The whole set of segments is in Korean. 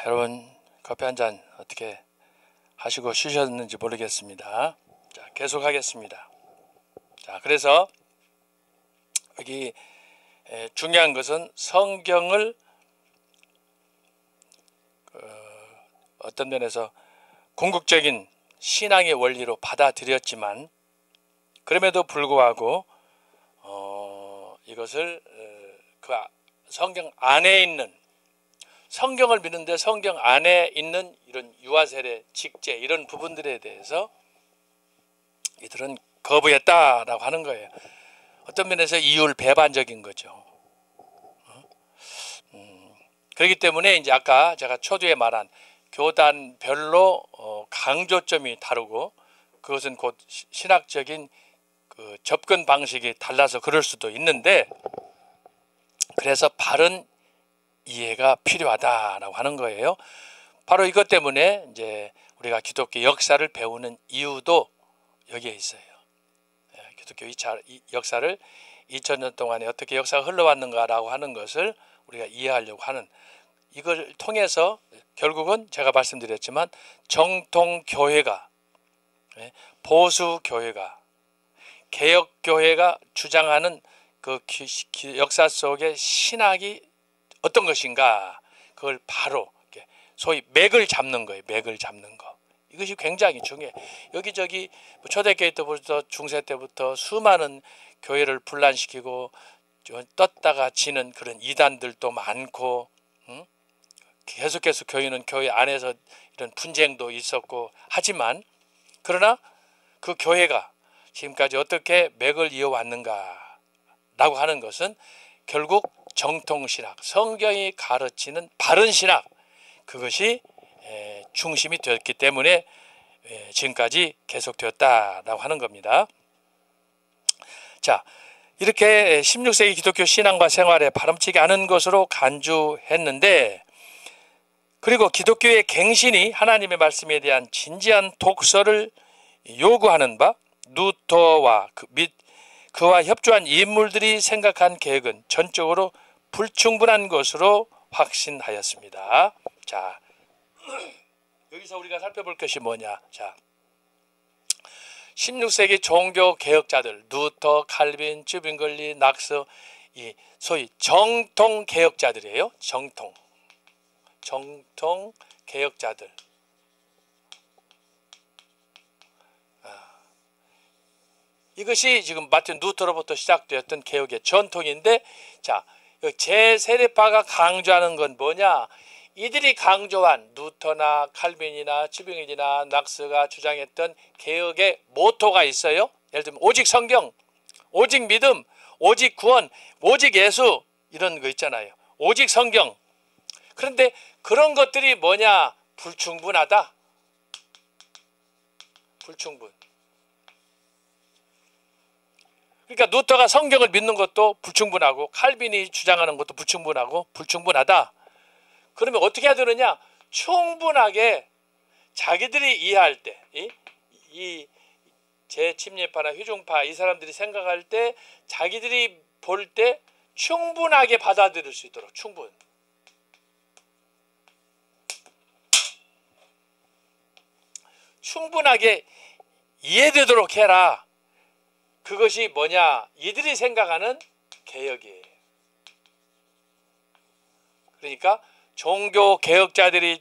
여러분 커피 한 잔 어떻게 하시고 쉬셨는지 모르겠습니다. 자, 계속하겠습니다. 자, 그래서 여기 중요한 것은 성경을 어떤 면에서 궁극적인 신앙의 원리로 받아들였지만 그럼에도 불구하고 이것을 그 성경 안에 있는, 성경을 믿는데 성경 안에 있는 이런 유아세례, 직제 이런 부분들에 대해서 이들은 거부했다라고 하는 거예요. 어떤 면에서 이율 배반적인 거죠. 그렇기 때문에 이제 아까 제가 초두에 말한 교단별로 강조점이 다르고 그것은 곧 신학적인 그 접근 방식이 달라서 그럴 수도 있는데, 그래서 바른 이해가 필요하다라고 하는 거예요. 바로 이것 때문에 이제 우리가 기독교 역사를 배우는 이유도 여기에 있어요. 기독교 역사를 2000년 동안에 어떻게 역사가 흘러왔는가라고 하는 것을 우리가 이해하려고 하는, 이걸 통해서 결국은 제가 말씀드렸지만 정통교회가, 보수교회가, 개혁교회가 주장하는 그 역사 속의 신학이 어떤 것인가, 그걸 바로 소위 맥을 잡는 거예요. 맥을 잡는 거. 이것이 굉장히 중요해요. 여기저기 초대교회 때부터 중세 때부터 수많은 교회를 분란시키고 떴다가 지는 그런 이단들도 많고, 계속해서 교회는 교회 안에서 이런 분쟁도 있었고 하지만, 그러나 그 교회가 지금까지 어떻게 맥을 이어왔는가 라고 하는 것은 결국 정통신학, 성경이 가르치는 바른 신학, 그것이 중심이 되었기 때문에 지금까지 계속되었다라고 하는 겁니다. 자, 이렇게 16세기 기독교 신앙과 생활에 바람직이 않은 것으로 간주했는데, 그리고 기독교의 갱신이 하나님의 말씀에 대한 진지한 독서를 요구하는 바, 루터와 및 그와 협조한 인물들이 생각한 계획은 전적으로 불충분한 것으로 확신하였습니다. 자, 여기서 우리가 살펴볼 것이 뭐냐? 자, 16세기 종교 개혁자들, 루터, 칼빈, 쯔빙글리, 낙스, 이 소위 정통 개혁자들이에요. 정통 개혁자들. 이것이 지금 마틴 루터로부터 시작되었던 개혁의 전통인데, 자, 제 세례파가 강조하는 건 뭐냐? 이들이 강조한 루터나 칼빈이나 쯔빙글리나 낙스가 주장했던 개혁의 모토가 있어요. 예를 들면 오직 성경, 오직 믿음, 오직 구원, 오직 예수, 이런 거 있잖아요. 오직 성경. 그런데 그런 것들이 뭐냐? 불충분하다. 불충분. 그러니까 루터가 성경을 믿는 것도 불충분하고 칼빈이 주장하는 것도 불충분하고 불충분하다. 그러면 어떻게 해야 되느냐? 충분하게 자기들이 이해할 때, 이 재침례파나 휘중파 이 사람들이 생각할 때, 자기들이 볼 때 충분하게 받아들일 수 있도록 충분하게 이해되도록 해라. 그것이 뭐냐? 이들이 생각하는 개혁이에요. 그러니까 종교 개혁자들이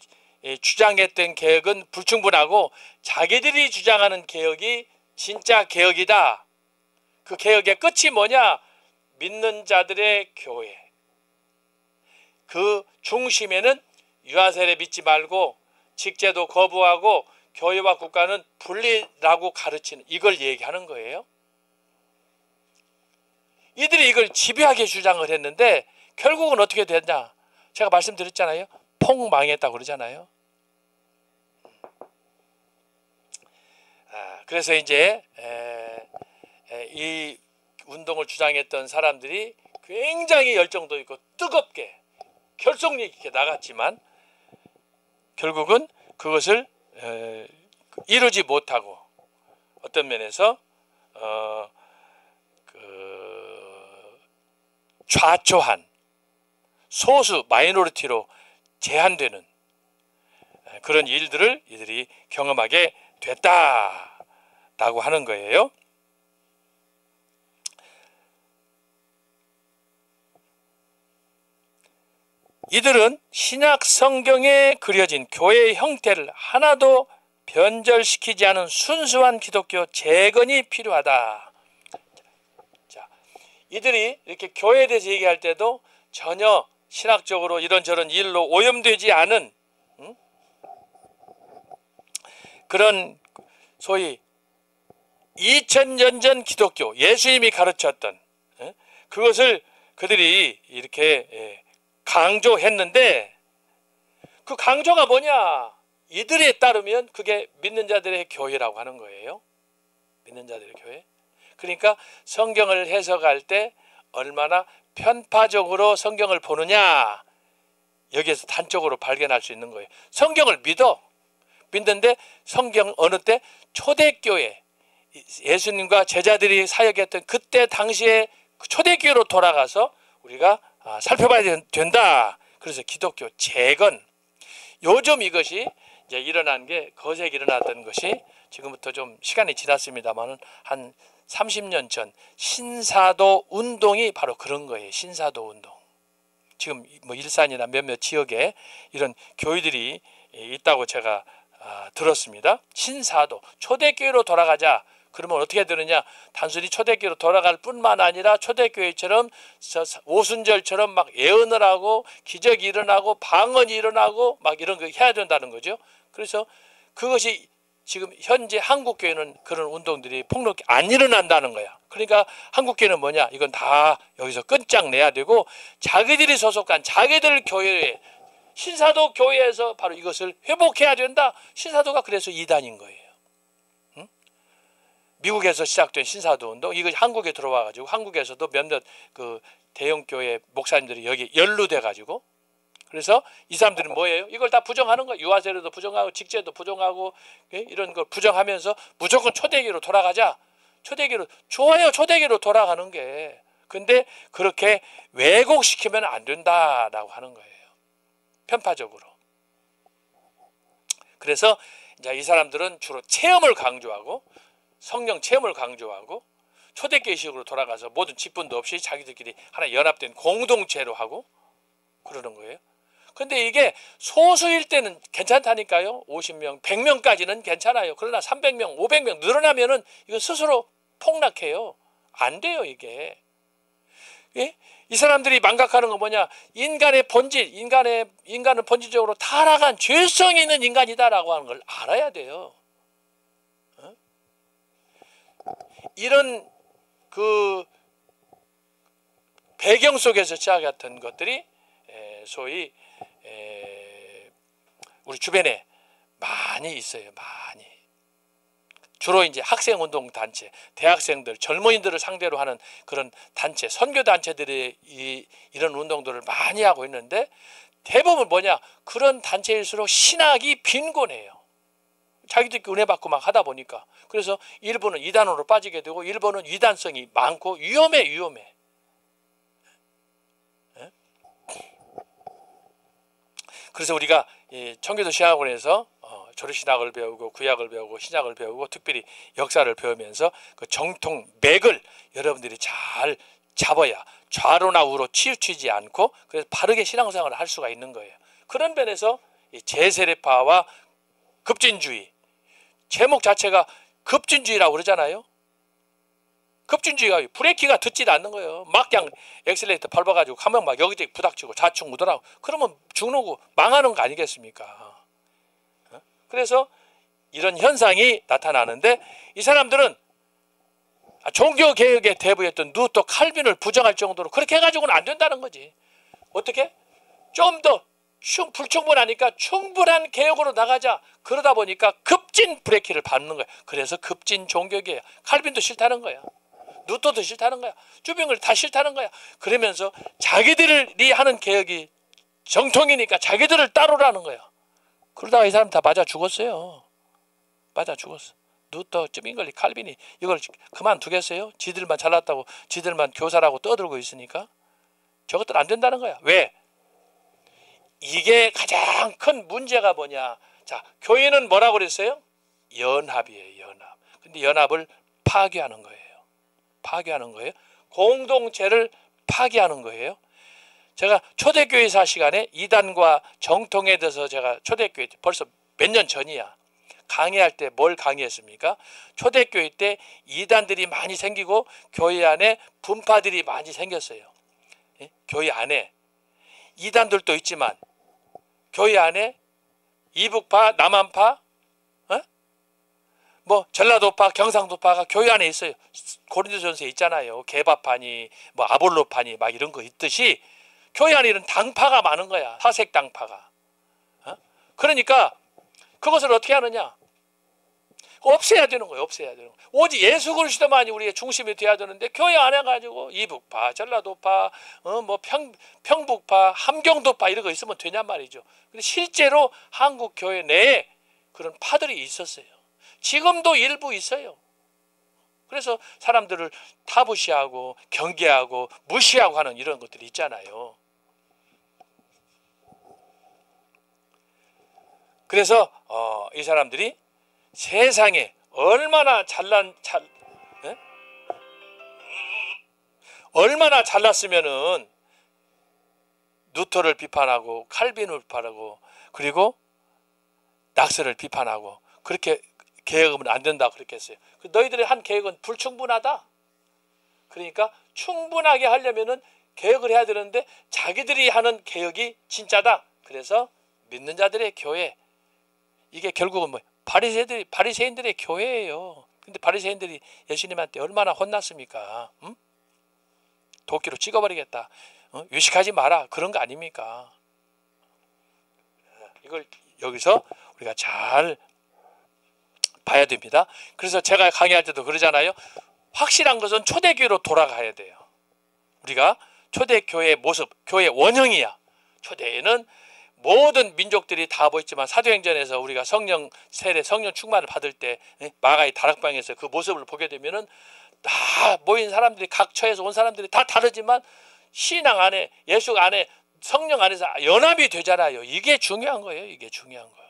주장했던 개혁은 불충분하고 자기들이 주장하는 개혁이 진짜 개혁이다. 그 개혁의 끝이 뭐냐? 믿는 자들의 교회. 그 중심에는 유아세례 믿지 말고 직제도 거부하고 교회와 국가는 분리라고 가르치는, 이걸 얘기하는 거예요. 이들이 이걸 집요하게 주장을 했는데 결국은 어떻게 됐냐? 제가 말씀드렸잖아요. 폭망했다고 그러잖아요. 그래서 이제 이 운동을 주장했던 사람들이 굉장히 열정도 있고 뜨겁게 결속력 있게 나갔지만 결국은 그것을 이루지 못하고 어떤 면에서 좌초한 소수 마이너리티로 제한되는 그런 일들을 이들이 경험하게 됐다라고 하는 거예요. 이들은 신약 성경에 그려진 교회의 형태를 하나도 변절시키지 않은 순수한 기독교 재건이 필요하다. 자, 이들이 이렇게 교회에 대해서 얘기할 때도 전혀 신학적으로 이런저런 일로 오염되지 않은 그런 소위 2000년 전 기독교, 예수님이 가르쳤던 그것을 그들이 이렇게 강조했는데, 그 강조가 뭐냐? 이들에 따르면 그게 믿는 자들의 교회라고 하는 거예요. 믿는 자들의 교회. 그러니까 성경을 해석할 때 얼마나 편파적으로 성경을 보느냐, 여기에서 단적으로 발견할 수 있는 거예요. 성경을 믿는데 성경 어느 때? 초대교회, 예수님과 제자들이 사역했던 그때 당시에 초대교회로 돌아가서 우리가 살펴봐야 된다. 그래서 기독교 재건, 요즘 이것이 이제 일어난 게, 거세게 일어났던 것이 지금부터 좀 시간이 지났습니다만 한 30년 전 신사도 운동이 바로 그런 거예요. 신사도 운동. 지금 뭐 일산이나 몇몇 지역에 이런 교회들이 있다고 제가 들었습니다. 신사도, 초대교회로 돌아가자. 그러면 어떻게 되느냐? 단순히 초대교회로 돌아갈 뿐만 아니라 초대교회처럼 오순절처럼 막 예언을 하고 기적이 일어나고 방언이 일어나고 막 이런 거 해야 된다는 거죠. 그래서 그것이 지금 현재 한국교회는 그런 운동들이 폭넓게 안 일어난다는 거야. 그러니까 한국교회는 뭐냐? 이건 다 여기서 끝장내야 되고 자기들이 소속한 자기들 교회에, 신사도 교회에서 바로 이것을 회복해야 된다. 신사도가 그래서 이단인 거예요. 미국에서 시작된 신사도 운동, 이거 한국에 들어와 가지고 한국에서도 몇몇 그 대형 교회 목사님들이 여기 연루돼 가지고, 그래서 이 사람들은 뭐예요? 이걸 다 부정하는 거예요. 유아세례도 부정하고 직제도 부정하고 이런 걸 부정하면서 무조건 초대교회로 돌아가자. 초대교회로, 좋아요. 초대교회로 돌아가는 게. 근데 그렇게 왜곡시키면 안 된다라고 하는 거예요. 편파적으로. 그래서 이제 이 사람들은 주로 체험을 강조하고, 성령 체험을 강조하고, 초대교회식으로 돌아가서 모든 직분도 없이 자기들끼리 하나 연합된 공동체로 하고 그러는 거예요. 근데 이게 소수일 때는 괜찮다니까요. 50명, 100명까지는 괜찮아요. 그러나 300명, 500명 늘어나면은 이거 스스로 폭락해요. 안 돼요, 이게. 예? 이 사람들이 망각하는 건 뭐냐? 인간의 본질, 인간은 본질적으로 타락한 죄성이 있는 인간이다라고 하는 걸 알아야 돼요. 이런 그 배경 속에서 시작했던 것들이 소위 우리 주변에 많이 있어요. 많이. 주로 이제 학생운동 단체, 대학생들, 젊은이들을 상대로 하는 그런 단체, 선교 단체들이 이런 운동들을 많이 하고 있는데, 대부분 뭐냐? 그런 단체일수록 신학이 빈곤해요. 자기들끼리 은혜 받고 막 하다 보니까. 그래서 일부는 이단으로 빠지게 되고, 일부는 이단성이 많고 위험해. 그래서 우리가 청교도 신학원에서 조류신학을 배우고 구약을 배우고 신약을 배우고 특별히 역사를 배우면서 그 정통 맥을 여러분들이 잘 잡아야 좌로나 우로 치우치지 않고, 그래서 바르게 신앙생활을 할 수가 있는 거예요. 그런 면에서 제세례파와 급진주의, 제목 자체가 급진주의라고 그러잖아요. 급진주의가 브레이크가 듣지 않는 거예요. 막 그냥 엑셀레이터 밟아가지고 가면 막 여기저기 부닥치고 좌충 우돌하고 그러면 죽는고 망하는 거 아니겠습니까? 그래서 이런 현상이 나타나는데, 이 사람들은 종교개혁의 대부였던 루터, 칼빈을 부정할 정도로 그렇게 해가지고는 안 된다는 거지. 어떻게? 좀 더 불충분하니까 충분한 개혁으로 나가자. 그러다 보니까 급진 브레이크를 밟는 거야. 그래서 급진 종교개혁. 칼빈도 싫다는 거야. 루터도 싫다는 거야. 주병을 다 싫다는 거야. 그러면서 자기들이 하는 개혁이 정통이니까 자기들을 따르라는 거야. 그러다가 이 사람 다 맞아 죽었어요. 맞아 죽었어. 루터, 쯔빙글리, 칼빈이 이걸 그만두겠어요? 지들만 잘났다고, 지들만 교사라고 떠들고 있으니까. 저것들 안 된다는 거야. 왜? 이게 가장 큰 문제가 뭐냐? 자, 교회는 뭐라고 그랬어요? 연합이에요, 연합. 근데 연합을 파괴하는 거예요. 파괴하는 거예요. 공동체를 파괴하는 거예요. 제가 초대교회사 시간에 이단과 정통에 대해서 제가 초대교회 때 벌써 몇 년 전이야. 강의할 때 뭘 강의했습니까? 초대교회 때 이단들이 많이 생기고 교회 안에 분파들이 많이 생겼어요. 예? 교회 안에 이단들도 있지만 교회 안에 이북파, 남한파, 뭐 전라도파, 경상도파가 교회 안에 있어요. 고린도전서에 있잖아요. 개바파니, 뭐 아볼로파니 막 이런 거 있듯이 교회 안에 이런 당파가 많은 거야. 사색 당파가. 그러니까 그것을 어떻게 하느냐? 없애야 되는 거예요. 없애야 되는 거예요. 오직 예수 그리스도만이 우리의 중심이 돼야 되는데 교회 안에 가지고 이북파, 전라도파, 뭐 평북파, 함경도파 이런 거 있으면 되냔 말이죠. 근데 실제로 한국 교회 내에 그런 파들이 있었어요. 지금도 일부 있어요. 그래서 사람들을 타부시하고 경계하고 무시하고 하는 이런 것들이 있잖아요. 그래서 이 사람들이 세상에 얼마나 얼마나 잘났으면은 루터를 비판하고 칼빈을 비판하고 그리고 낙스를 비판하고 그렇게 개혁하면 안 된다 그렇게 했어요. 너희들의 한 개혁은 불충분하다. 그러니까 충분하게 하려면은 개혁을 해야 되는데 자기들이 하는 개혁이 진짜다. 그래서 믿는 자들의 교회, 이게 결국은 뭐 바리새인들의 교회예요. 근데 바리새인들이 예수님한테 얼마나 혼났습니까? 응? 도끼로 찍어버리겠다. 유식하지 마라. 그런 거 아닙니까? 이걸 여기서 우리가 잘 봐야 됩니다. 그래서 제가 강의할 때도 그러잖아요. 확실한 것은 초대교회로 돌아가야 돼요. 우리가 초대교회의 모습, 교회의 원형이야. 초대에는 모든 민족들이 다 모였지만 사도행전에서 우리가 성령 세례, 성령 충만을 받을 때 마가의 다락방에서 그 모습을 보게 되면은 다 모인 사람들이 각 처에서 온 사람들이 다 다르지만 신앙 안에, 예수 안에, 성령 안에서 연합이 되잖아요. 이게 중요한 거예요. 이게 중요한 거예요.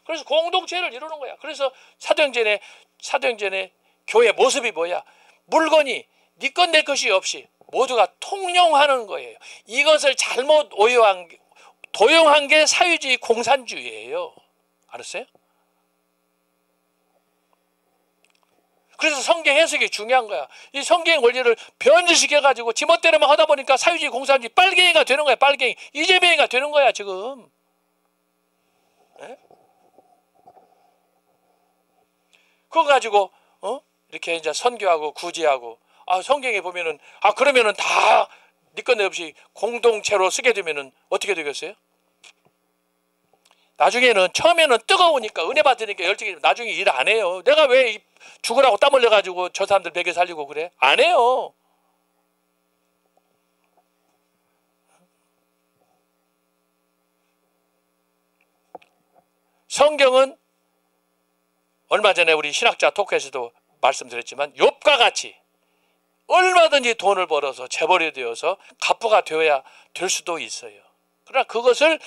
그래서 공동체를 이루는 거야. 그래서 사도행전에 교회 모습이 뭐야? 물건이 네 것 내 것이 없이 모두가 통용하는 거예요. 이것을 잘못 도용한 게 사회주의 공산주의예요. 알았어요? 그래서 성경 해석이 중요한 거야. 이 성경의 원리를 변질시켜가지고 지멋대로만 하다 보니까 사회주의 공산주의 빨갱이가 되는 거야. 빨갱이. 이재명이가 되는 거야 지금. 네? 그거 가지고 이렇게 이제 선교하고 구제하고 성경에 보면은 그러면은 다 네 것 내 없이 공동체로 쓰게 되면은 어떻게 되겠어요? 나중에는 처음에는 뜨거우니까 은혜 받으니까 열정이 나중에 일 안 해요. 내가 왜 죽으라고 땀 흘려 가지고 저 사람들 먹여 살리고 그래? 안 해요. 성경은 얼마 전에 우리 신학자 토크에서도 말씀드렸지만 욥과 같이 얼마든지 돈을 벌어서 재벌이 되어서 갑부가 되어야 될 수도 있어요. 그러나 그것을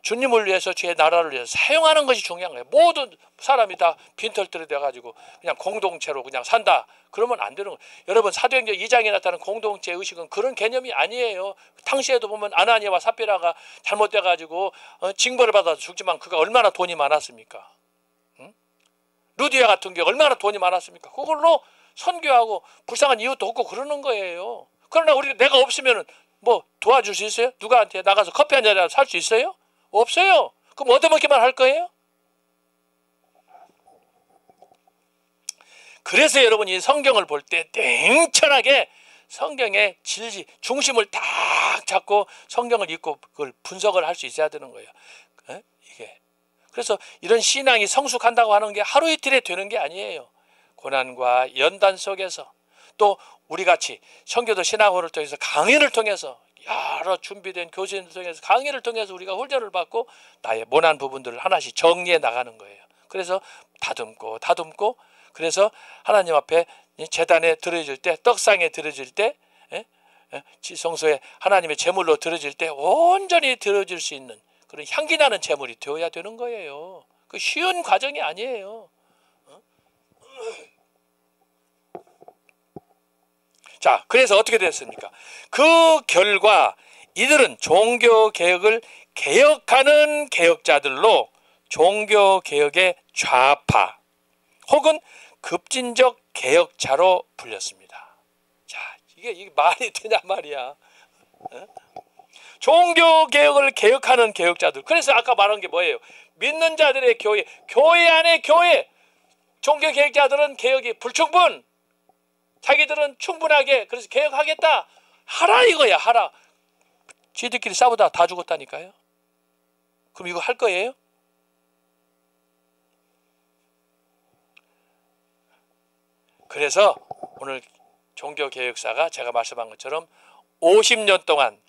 주님을 위해서 주의 나라를 위해서 사용하는 것이 중요한 거예요. 모든 사람이 다 빈털터리 돼가지고 그냥 공동체로 그냥 산다. 그러면 안 되는 거예요. 여러분 사도행전 2장에 나타나는 공동체 의식은 그런 개념이 아니에요. 당시에도 보면 아나니아와 삽비라가 잘못돼가지고 징벌을 받아서 죽지만 그가 얼마나 돈이 많았습니까? 루디아 같은 게 얼마나 돈이 많았습니까? 그걸로 선교하고 불쌍한 이웃도 없고 그러는 거예요. 그러나 내가 없으면 뭐 도와줄 수 있어요? 누구한테 나가서 커피 한 잔이라도 살 수 있어요? 없어요. 그럼 얻어먹기만 할 거예요? 그래서 여러분이 성경을 볼 때 냉철하게 성경의 진리, 중심을 딱 잡고 성경을 읽고 그걸 분석을 할 수 있어야 되는 거예요. 이게. 그래서 이런 신앙이 성숙한다고 하는 게 하루 이틀에 되는 게 아니에요. 고난과 연단 속에서 또 우리같이 선교도 신학원을 통해서 강의를 통해서 여러 준비된 교수님을 통해서 강의를 통해서 우리가 훈련을 받고 나의 모난 부분들을 하나씩 정리해 나가는 거예요. 그래서 다듬고 그래서 하나님 앞에 제단에 드려질 때, 떡상에 드려질 때, 성소에 하나님의 제물로 드려질 때 온전히 드려질 수 있는 그런 향기 나는 재물이 되어야 되는 거예요. 그 쉬운 과정이 아니에요. 자, 그래서 어떻게 됐습니까? 그 결과 이들은 종교개혁을 개혁하는 개혁자들로 종교개혁의 좌파 혹은 급진적 개혁자로 불렸습니다. 자, 이게 말이 되냐 말이야. 종교개혁을 개혁하는 개혁자들. 그래서 아까 말한 게 뭐예요? 믿는 자들의 교회, 교회 안에 교회. 종교개혁자들은 개혁이 불충분. 자기들은 충분하게 그래서 개혁하겠다. 하라 이거야, 하라. 지들끼리 싸우다 다 죽었다니까요. 그럼 이거 할 거예요? 그래서 오늘 종교개혁사가 제가 말씀한 것처럼 50년 동안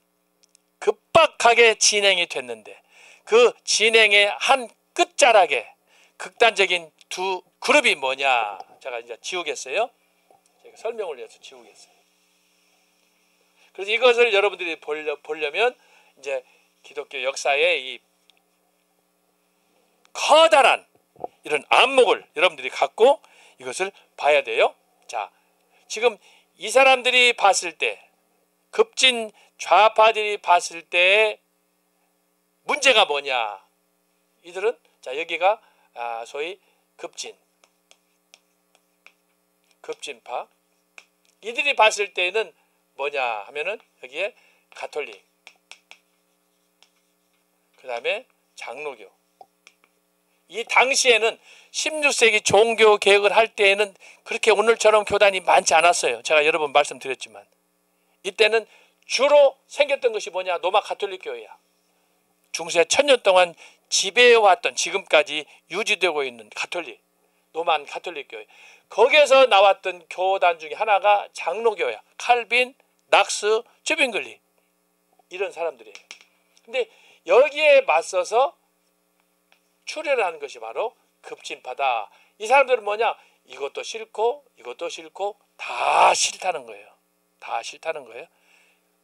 급박하게 진행이 됐는데 그 진행의 한 끝자락에 극단적인 두 그룹이 뭐냐. 제가 이제 지우겠어요. 제가 설명을 위해서 지우겠어요. 그래서 이것을 여러분들이 보려면 이제 기독교 역사의 이 커다란 이런 안목을 여러분들이 갖고 이것을 봐야 돼요. 자, 지금 이 사람들이 봤을 때 급진 좌파들이 봤을 때 문제가 뭐냐. 이들은 자 여기가 소위 급진파. 이들이 봤을 때는 뭐냐 하면은 여기에 가톨릭, 그 다음에 장로교. 이 당시에는 16세기 종교개혁을 할 때에는 그렇게 오늘처럼 교단이 많지 않았어요. 제가 여러 번 말씀드렸지만 이때는 주로 생겼던 것이 뭐냐. 로마 가톨릭 교회야. 중세 1000년 동안 지배해왔던 지금까지 유지되고 있는 가톨릭, 로만 가톨릭 교회. 거기에서 나왔던 교단 중에 하나가 장로교야. 칼빈, 낙스, 쯔빙글리 이런 사람들이에요. 근데 여기에 맞서서 출현하는 것이 바로 급진파다. 이 사람들은 뭐냐? 이것도 싫고 이것도 싫고 다 싫다는 거예요. 다 싫다는 거예요.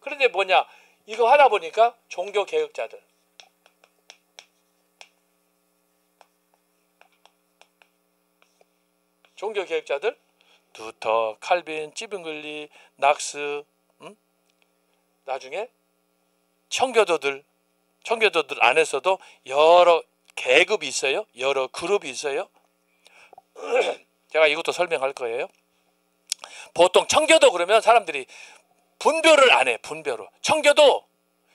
그런데 뭐냐? 이거 하다 보니까 종교개혁자들, 루터, 칼빈, 찌빙글리, 낙스, 나중에 청교도들 안에서도 여러 계급이 있어요. 여러 그룹이 있어요. 제가 이것도 설명할 거예요. 보통 청교도 그러면 사람들이 분별을 안 해. 분별을. 청교도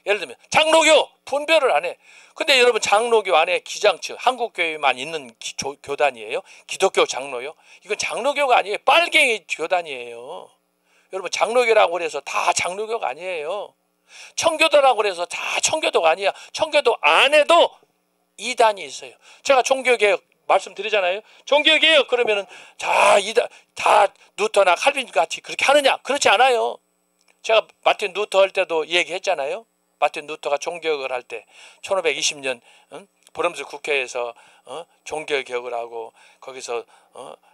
예를 들면 장로교 분별을 안 해. 근데 여러분 장로교 안에 기장층 한국교회만 있는 교단이에요. 기독교 장로요. 이건 장로교가 아니에요. 빨갱이 교단이에요. 여러분 장로교라고 해서 다 장로교가 아니에요. 청교도라고 해서 다 청교도가 아니야. 청교도 안에도 이단이 있어요. 제가 종교개혁 말씀드리잖아요. 종교개혁 그러면은 다 루터나 칼빈 같이 그렇게 하느냐? 그렇지 않아요. 제가 마틴 루터 할 때도 얘기했잖아요. 마틴 루터가 종교개혁을 할 때 1520년 브럼스 국회에서 종교개혁을 하고 거기서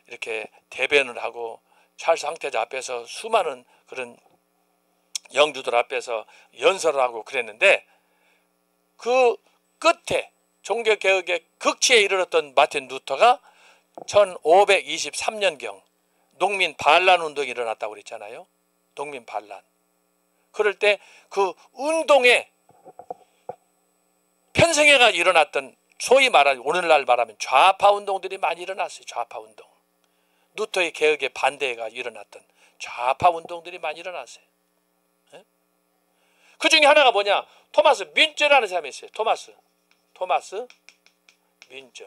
이렇게 대변을 하고 찰스 황태자 앞에서 수많은 그런 영주들 앞에서 연설을 하고 그랬는데 그 끝에 종교개혁의 극치에 이르렀던 마틴 루터가 1523년경 농민 반란 운동이 일어났다고 그랬잖아요. 농민 반란. 그럴 때 그 운동에 편승해가 일어났던 소위 말하는 오늘날 말하면 좌파 운동들이 많이 일어났어요. 좌파 운동. 루터의 개혁에 반대가 일어났던 좌파 운동들이 많이 일어났어요. 그 중에 하나가 뭐냐? 토마스 뮌저라는 사람이 있어요. 토마스 뮌저.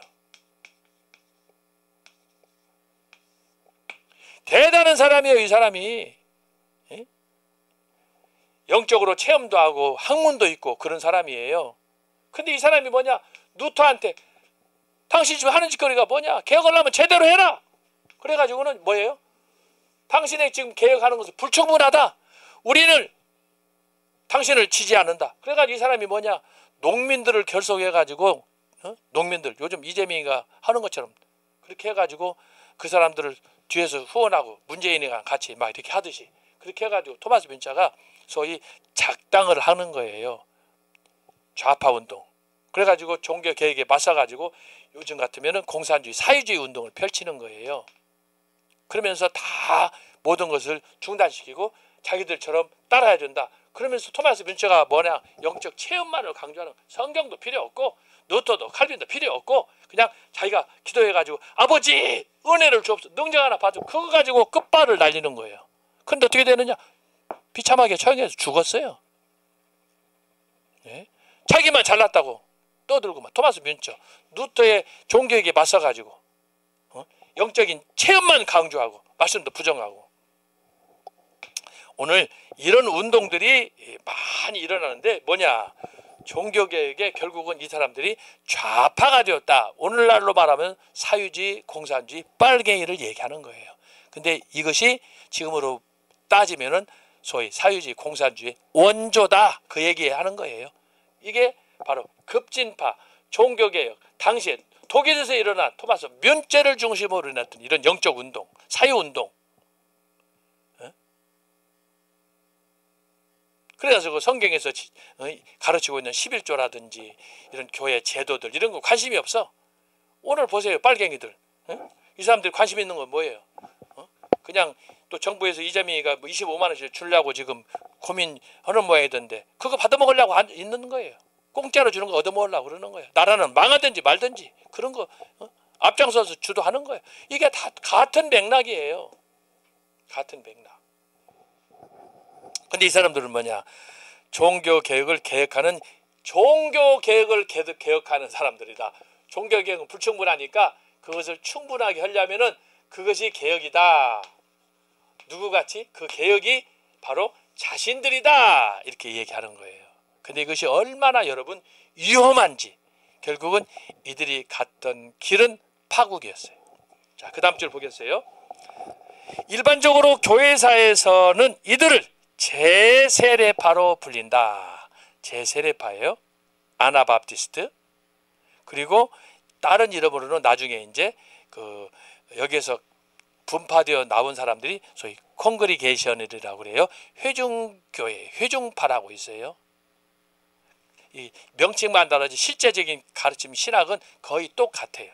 대단한 사람이에요. 이 사람이. 영적으로 체험도 하고 학문도 있고 그런 사람이에요. 근데 이 사람이 뭐냐? 루터한테 당신 지금 하는 짓거리가 뭐냐? 개혁을 하면 제대로 해라. 그래가지고는 뭐예요? 당신의 지금 개혁하는 것은 불충분하다. 우리는 당신을 지지 않는다. 그래가지고 이 사람이 뭐냐? 농민들을 결속해가지고 농민들 요즘 이재명이가 하는 것처럼 그렇게 해가지고 그 사람들을 뒤에서 후원하고 문재인이랑 같이 막 이렇게 하듯이 그렇게 해가지고 토마스 뮌저가 소위 작당을 하는 거예요. 좌파 운동. 그래가지고 종교 개혁에 맞서가지고 요즘 같으면은 공산주의, 사회주의 운동을 펼치는 거예요. 그러면서 다 모든 것을 중단시키고 자기들처럼 따라야 된다. 그러면서 토마스 뮌처가 뭐냐, 영적 체험만을 강조하는, 성경도 필요 없고 루터도 칼빈도 필요 없고 그냥 자기가 기도해가지고 아버지 은혜를 주옵소서, 능력 하나 봐줘, 그거 가지고 끝발을 날리는 거예요. 근데 어떻게 되느냐, 비참하게 처형해서 죽었어요. 네? 자기만 잘났다고 떠들고만. 토마스 뮌처 루터의 종교에게 맞서가지고 영적인 체험만 강조하고 말씀도 부정하고. 오늘 이런 운동들이 많이 일어나는데 뭐냐, 종교개혁에 결국은 이 사람들이 좌파가 되었다. 오늘날로 말하면 사유주의, 공산주의, 빨갱이를 얘기하는 거예요. 근데 이것이 지금으로 따지면은 소위 사유주의, 공산주의 원조다, 그 얘기하는 거예요. 이게 바로 급진파, 종교개혁, 당시에 독일에서 일어난 토마스 뮌처를 중심으로 일어났던 이런 영적 운동, 사유운동. 그래서 그 성경에서 가르치고 있는 11조라든지 이런 교회 제도들 이런 거 관심이 없어. 오늘 보세요, 빨갱이들. 이 사람들이 관심 있는 건 뭐예요? 그냥 또 정부에서 이재명이가 25만 원씩 주려고 지금 고민하는 모양이던데 그거 받아먹으려고 있는 거예요. 공짜로 주는 거 얻어먹으려고 그러는 거예요. 나라는 망하든지 말든지 그런 거 앞장서서 주도하는 거예요. 이게 다 같은 맥락이에요. 같은 맥락. 근데 이 사람들은 뭐냐, 종교개혁을 개혁하는 사람들이다. 종교개혁은 불충분하니까 그것을 충분하게 하려면은 그것이 개혁이다. 누구같이? 그 개혁이 바로 자신들이다, 이렇게 얘기하는 거예요. 근데 이것이 얼마나 여러분 위험한지, 결국은 이들이 갔던 길은 파국이었어요. 자, 그 다음 줄 보겠어요. 일반적으로 교회사에서는 이들을 제세례파로 불린다. 제세례파예요. 아나바프티스트. 그리고 다른 이름으로는 나중에 이제 그 여기에서 분파되어 나온 사람들이 소위 콩그리게이션이라고 그래요. 회중교회, 회중파라고 있어요. 이 명칭만 다르지 실제적인 가르침 신학은 거의 똑같아요.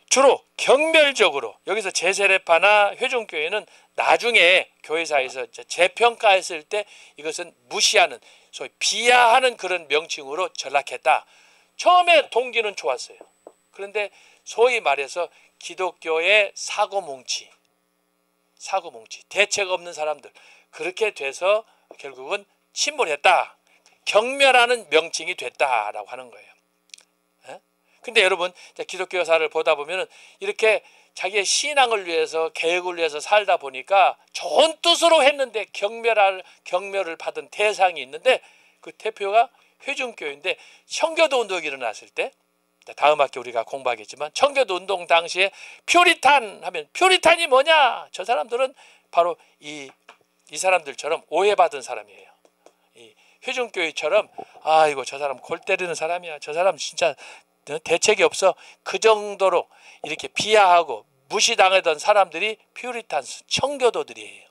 주로 경멸적으로 여기서 제세례파나 회중교회는 나중에 교회사에서 재평가했을 때 이것은 무시하는, 소위 비하하는 그런 명칭으로 전락했다. 처음에 동기는 좋았어요. 그런데 소위 말해서 기독교의 사고뭉치, 대책 없는 사람들, 그렇게 돼서 결국은 침몰했다. 경멸하는 명칭이 됐다라고 하는 거예요. 근데 여러분, 기독교사를 보다 보면은 이렇게 자기의 신앙을 위해서, 개혁을 위해서 살다 보니까 좋은 뜻으로 했는데 경멸을 받은 대상이 있는데 그 대표가 회중교회인데, 청교도 운동이 일어났을 때, 다음 학기 우리가 공부하겠지만 청교도 운동 당시에 퓨리탄 하면, 퓨리탄이 뭐냐? 저 사람들은 바로 이 사람들처럼 오해받은 사람이에요. 이 회중교회처럼 아이고 저 사람 골 때리는 사람이야, 저 사람 진짜 대책이 없어, 그 정도로 이렇게 비하하고 무시당하던 사람들이 퓨리탄스, 청교도들이에요.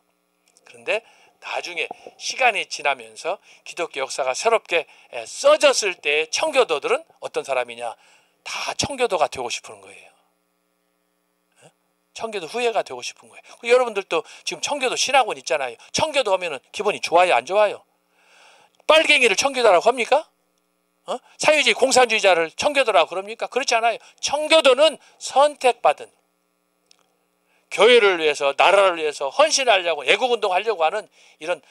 그런데 나중에 시간이 지나면서 기독교 역사가 새롭게 써졌을 때 청교도들은 어떤 사람이냐, 다 청교도가 되고 싶은 거예요. 청교도 후예가 되고 싶은 거예요. 여러분들도 지금 청교도 신학원 있잖아요. 청교도 하면은 기분이 좋아요, 안 좋아요? 빨갱이를 청교도라고 합니까? 사회주의 공산주의자를 청교도라고 그럽니까? 그렇지 않아요. 청교도는 선택받은, 교회를 위해서, 나라를 위해서 헌신하려고, 애국운동하려고 하는 이런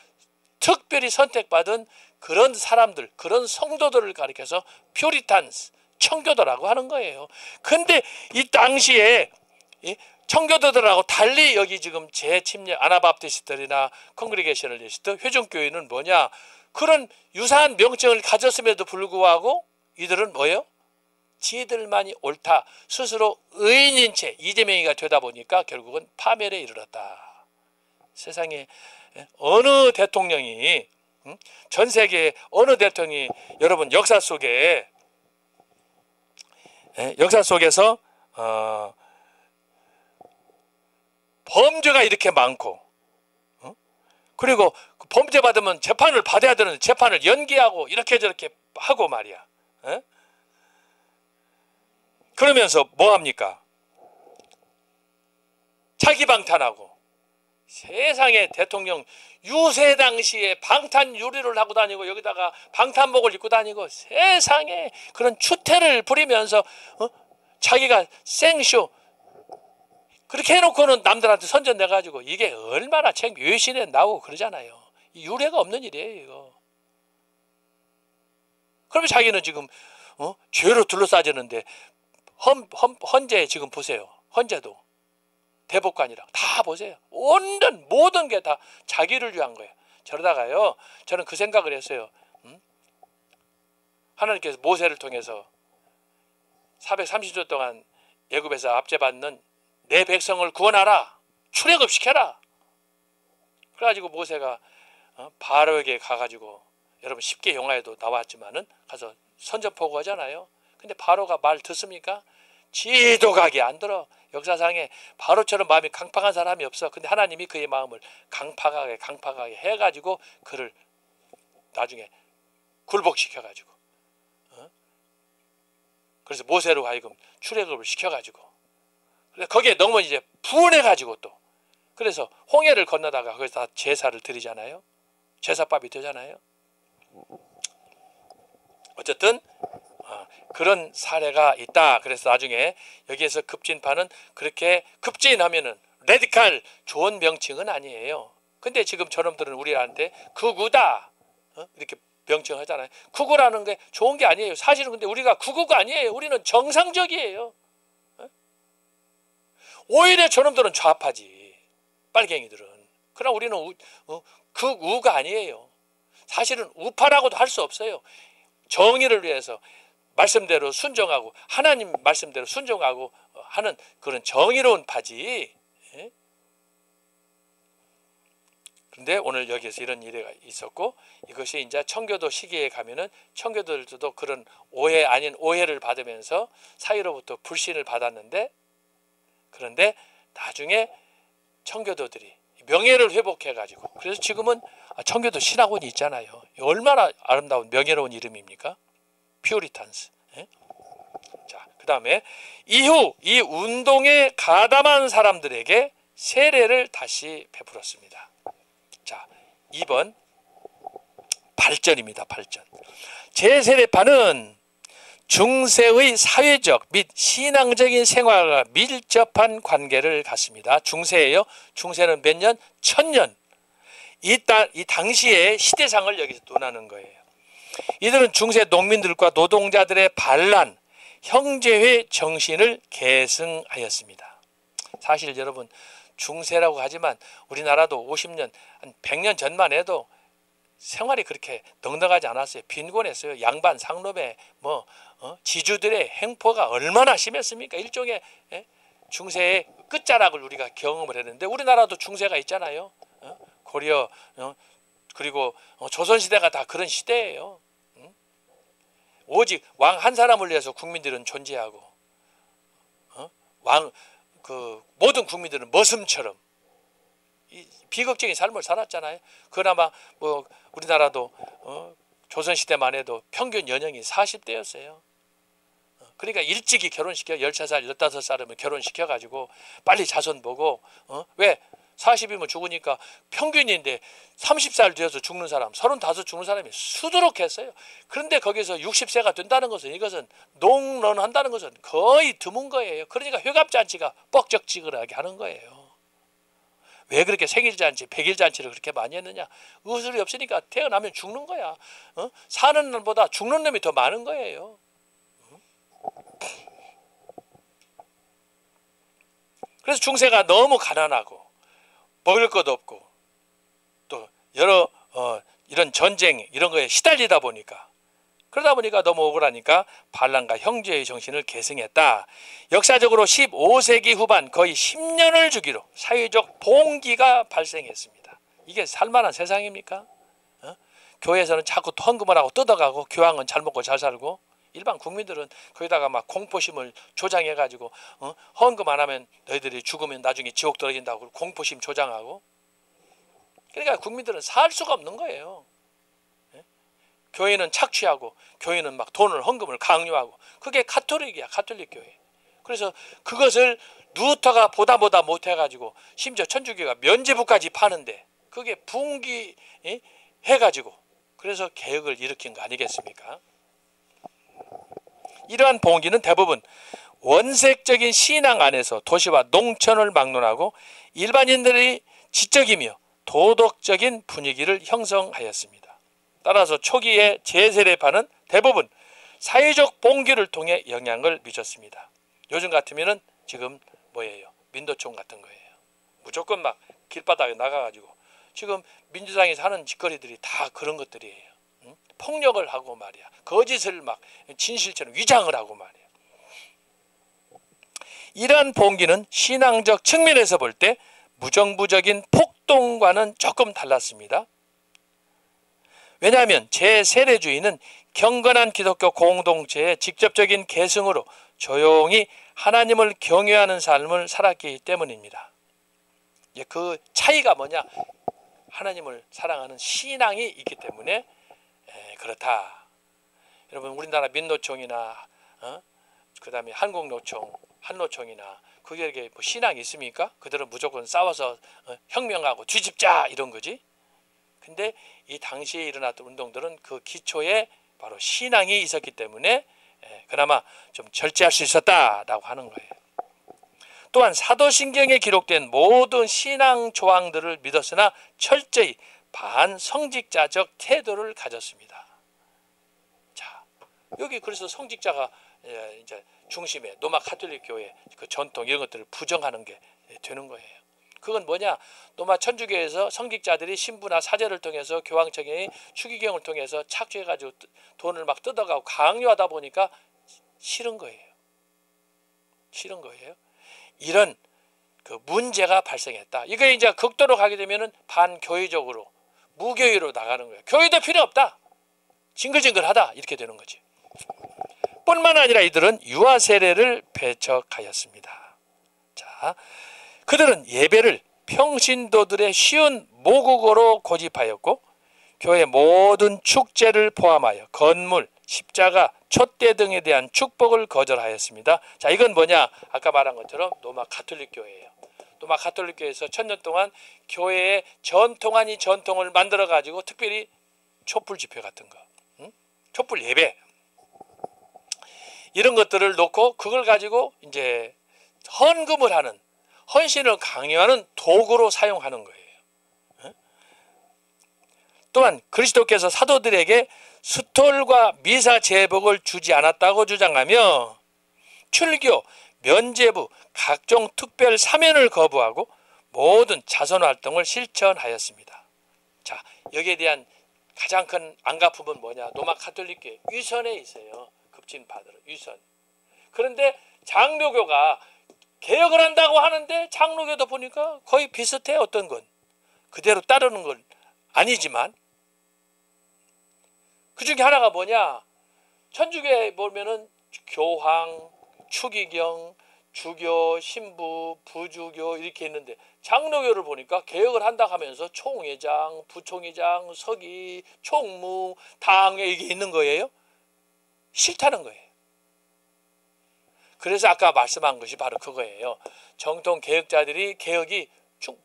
특별히 선택받은 그런 사람들, 그런 성도들을 가리켜서 퓨리탄스, 청교도라고 하는 거예요. 근데 이 당시에 청교도들하고 달리 여기 지금 재침략 아나바프티스트들이나 콩그리게이셔널리스트, 회중교회는 뭐냐, 그런 유사한 명칭을 가졌음에도 불구하고 이들은 뭐예요? 지들만이 옳다, 스스로 의인인 채 이재명이가 되다 보니까 결국은 파멸에 이르렀다. 세상에 어느 대통령이, 전 세계 어느 대통령이 여러분 역사 속에서 범죄가 이렇게 많고, 그리고 범죄 받으면 재판을 받아야 되는데 재판을 연기하고 이렇게 저렇게 하고 말이야. 에? 그러면서 뭐 합니까? 자기 방탄하고 세상에 대통령 유세 당시에 방탄 유리를 하고 다니고 여기다가 방탄복을 입고 다니고 세상에 그런 추태를 부리면서 자기가 생쇼 그렇게 해놓고는 남들한테 선전 내가지고 이게 얼마나 외신에 나오고 그러잖아요. 유례가 없는 일이에요 이거. 그러면 자기는 지금 죄로 둘러싸지는데 헌재 지금 보세요. 헌재도 대법관이랑 다 보세요. 온전 모든 게 다 자기를 위한 거예요. 저러다가요 저는 그 생각을 했어요. 하나님께서 모세를 통해서 430년 동안 애굽에서 압제받는 내 백성을 구원하라. 출애굽 시켜라. 그래가지고 모세가 바로에게 가가지고 여러분 쉽게 영화에도 나왔지만은 가서 선전포고 하잖아요. 근데 바로가 말 듣습니까? 지도 가게 안 들어. 역사상에 바로처럼 마음이 강팍한 사람이 없어. 근데 하나님이 그의 마음을 강팍하게 해가지고 그를 나중에 굴복시켜가지고 그래서 모세로 하여금 출애굽을 시켜가지고 거기에 너무 이제 분해가지고 또 그래서 홍해를 건너다가 거기서 다 제사를 드리잖아요. 제사밥이 되잖아요. 어쨌든 그런 사례가 있다. 그래서 나중에 여기에서 급진파는 그렇게 급진하면은 레디칼 좋은 명칭은 아니에요. 근데 지금 저놈들은 우리한테 극우다 이렇게 명칭하잖아요. 극우라는 게 좋은 게 아니에요. 사실은 근데 우리가 극우가 아니에요. 우리는 정상적이에요. 오히려 저놈들은 좌파지. 빨갱이들은. 그러나 우리는 극우가 아니에요. 사실은 우파라고도 할 수 없어요. 정의를 위해서 말씀대로 순종하고 하나님 말씀대로 순종하고 하는 그런 정의로운 파지. 예? 그런데 오늘 여기에서 이런 일이 있었고 이것이 이제 청교도 시기에 가면은 청교도들도 그런 오해 아닌 오해를 받으면서 사이로부터 불신을 받았는데 그런데 나중에 청교도들이 명예를 회복해가지고 그래서 지금은 청교도 신학원이 있잖아요. 얼마나 아름다운 명예로운 이름입니까? 퓨리탄스. 예? 자, 그 다음에 이후 이 운동에 가담한 사람들에게 세례를 다시 베풀었습니다. 자, 2번 발전입니다. 발전. 제세례파는 중세의 사회적 및 신앙적인 생활과 밀접한 관계를 갖습니다. 중세예요. 중세는 몇 년? 1000년. 이 당시의 시대상을 여기서 논하는 거예요. 이들은 중세 농민들과 노동자들의 반란, 형제회 정신을 계승하였습니다. 사실 여러분 중세라고 하지만 우리나라도 50년, 한 100년 전만 해도 생활이 그렇게 넉넉하지 않았어요. 빈곤했어요. 양반, 상놈의 지주들의 행포가 얼마나 심했습니까? 일종의 중세의 끝자락을 우리가 경험을 했는데 우리나라도 중세가 있잖아요. 고려 그리고 조선시대가 다 그런 시대예요. 오직 왕 한 사람을 위해서 국민들은 존재하고 모든 국민들은 머슴처럼 이 비극적인 삶을 살았잖아요. 그나마 우리나라도 조선시대만 해도 평균 연령이 40대였어요. 그러니까 일찍이 결혼시켜 13살, 15살이면 결혼시켜가지고 빨리 자손 보고 왜 40이면 죽으니까 평균인데 30살 되어서 죽는 사람, 35 죽는 사람이 수두룩했어요. 그런데 거기서 60세가 된다는 것은 이것은 농런한다는 것은 거의 드문 거예요. 그러니까 회갑잔치가 뻑적지근하게 하는 거예요. 왜 그렇게 생일잔치, 백일잔치를 그렇게 많이 했느냐? 의술이 없으니까 태어나면 죽는 거야. 사는 놈보다 죽는 놈이 더 많은 거예요. 그래서 중세가 너무 가난하고 먹을 것 없고 또 여러 이런 전쟁 이런 거에 시달리다 보니까 그러다 보니까 너무 억울하니까 반란과 형제의 정신을 계승했다. 역사적으로 15세기 후반 거의 10년을 주기로 사회적 봉기가 발생했습니다. 이게 살만한 세상입니까? 교회에서는 자꾸 헌금을 하고 뜯어가고 교황은 잘 먹고 잘 살고 일반 국민들은 거기다가 막 공포심을 조장해가지고 헌금 안 하면 너희들이 죽으면 나중에 지옥 떨어진다고 공포심 조장하고 그러니까 국민들은 살 수가 없는 거예요. 교회는 착취하고 교회는 막 돈을 헌금을 강요하고 그게 가톨릭이야. 가톨릭 교회. 그래서 그것을 루터가 보다 못해가지고 심지어 천주교가 면죄부까지 파는데 그게 붕괴해가지고 그래서 개혁을 일으킨 거 아니겠습니까? 이러한 봉기는 대부분 원색적인 신앙 안에서 도시와 농촌을 막론하고 일반인들의 지적이며 도덕적인 분위기를 형성하였습니다. 따라서 초기의 제세례파는 대부분 사회적 봉기를 통해 영향을 미쳤습니다. 요즘 같으면은 지금 뭐예요? 민도총 같은 거예요. 무조건 막 길바닥에 나가가지고 지금 민주당에서 하는 짓거리들이 다 그런 것들이에요. 응? 폭력을 하고 말이야. 거짓을 막 진실처럼 위장을 하고 말이야. 이러한 봉기는 신앙적 측면에서 볼 때 무정부적인 폭동과는 조금 달랐습니다. 왜냐하면 제세례주의는 경건한 기독교 공동체의 직접적인 계승으로 조용히 하나님을 경외하는 삶을 살았기 때문입니다. 그 차이가 뭐냐? 하나님을 사랑하는 신앙이 있기 때문에 그렇다. 여러분 우리나라 민노총이나 그 다음에 한국노총, 한노총이나 그게 뭐 신앙이 있습니까? 그들은 무조건 싸워서 혁명하고 뒤집자 이런 거지. 근데 이 당시에 일어났던 운동들은 그 기초에 바로 신앙이 있었기 때문에 그나마 좀 절제할 수 있었다라고 하는 거예요. 또한 사도신경에 기록된 모든 신앙 조항들을 믿었으나 철저히 반성직자적 태도를 가졌습니다. 자, 여기 그래서 성직자가 이제 중심에 로마 가톨릭 교회 그 전통 이런 것들을 부정하는 게 되는 거예요. 그건 뭐냐? 로마 천주교에서 성직자들이 신부나 사제를 통해서 교황청의 추기경을 통해서 착취해가지고 돈을 막 뜯어가고 강요하다 보니까 싫은 거예요. 싫은 거예요. 이런 그 문제가 발생했다. 이게 이제 극도로 가게 되면은 반교회적으로 무교회로 나가는 거예요. 교회도 필요 없다. 징글징글하다 이렇게 되는 거지. 뿐만 아니라 이들은 유아 세례를 배척하였습니다. 자, 그들은 예배를 평신도들의 쉬운 모국어로 고집하였고 교회 모든 축제를 포함하여 건물, 십자가, 촛대 등에 대한 축복을 거절하였습니다. 자, 이건 뭐냐? 아까 말한 것처럼 로마 가톨릭 교회예요. 로마 가톨릭 교회에서 1000년 동안 교회의 전통 아닌 전통을 만들어 가지고 특별히 촛불 집회 같은 거, 촛불 예배 이런 것들을 놓고 그걸 가지고 이제 헌금을 하는 헌신을 강요하는 도구로 사용하는 거예요. 또한 그리스도께서 사도들에게 수톨과 미사 제복을 주지 않았다고 주장하며 출교, 면죄부, 각종 특별 사면을 거부하고 모든 자선 활동을 실천하였습니다. 자, 여기에 대한 가장 큰 안가품은 뭐냐? 로마 가톨릭교회 위선에 있어요. 급진파들은 위선. 그런데 장로교가 개혁을 한다고 하는데 장로교도 보니까 거의 비슷해. 어떤 건 그대로 따르는 건 아니지만 그 중에 하나가 뭐냐? 천주교에 보면은 교황, 추기경, 주교, 신부, 부주교 이렇게 있는데 장로교를 보니까 개혁을 한다 하면서 총회장, 부총회장, 서기, 총무, 당회 이게 있는 거예요. 싫다는 거예요. 그래서 아까 말씀한 것이 바로 그거예요. 정통 개혁자들이 개혁이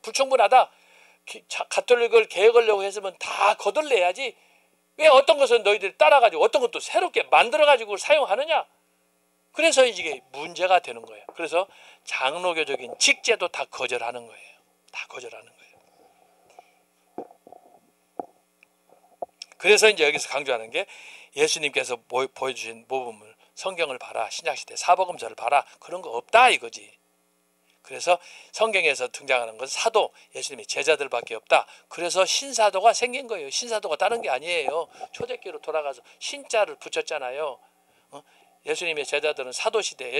불충분하다. 가톨릭을 개혁하려고 했으면 다 거덜내야지. 왜 어떤 것은 너희들이 따라가지고 어떤 것도 새롭게 만들어가지고 사용하느냐. 그래서 이게 문제가 되는 거예요. 그래서 장로교적인 직제도 다 거절하는 거예요. 다 거절하는 거예요. 그래서 이제 여기서 강조하는 게 예수님께서 보여주신 모범을 성경을 봐라. 신약시대 사복음서를 봐라. 그런 거 없다 이거지. 그래서 성경에서 등장하는 것은 사도, 예수님의 제자들밖에 없다. 그래서 신사도가 생긴 거예요. 신사도가 다른 게 아니에요. 초대교로 돌아가서 신자를 붙였잖아요. 예수님의 제자들은 사도시대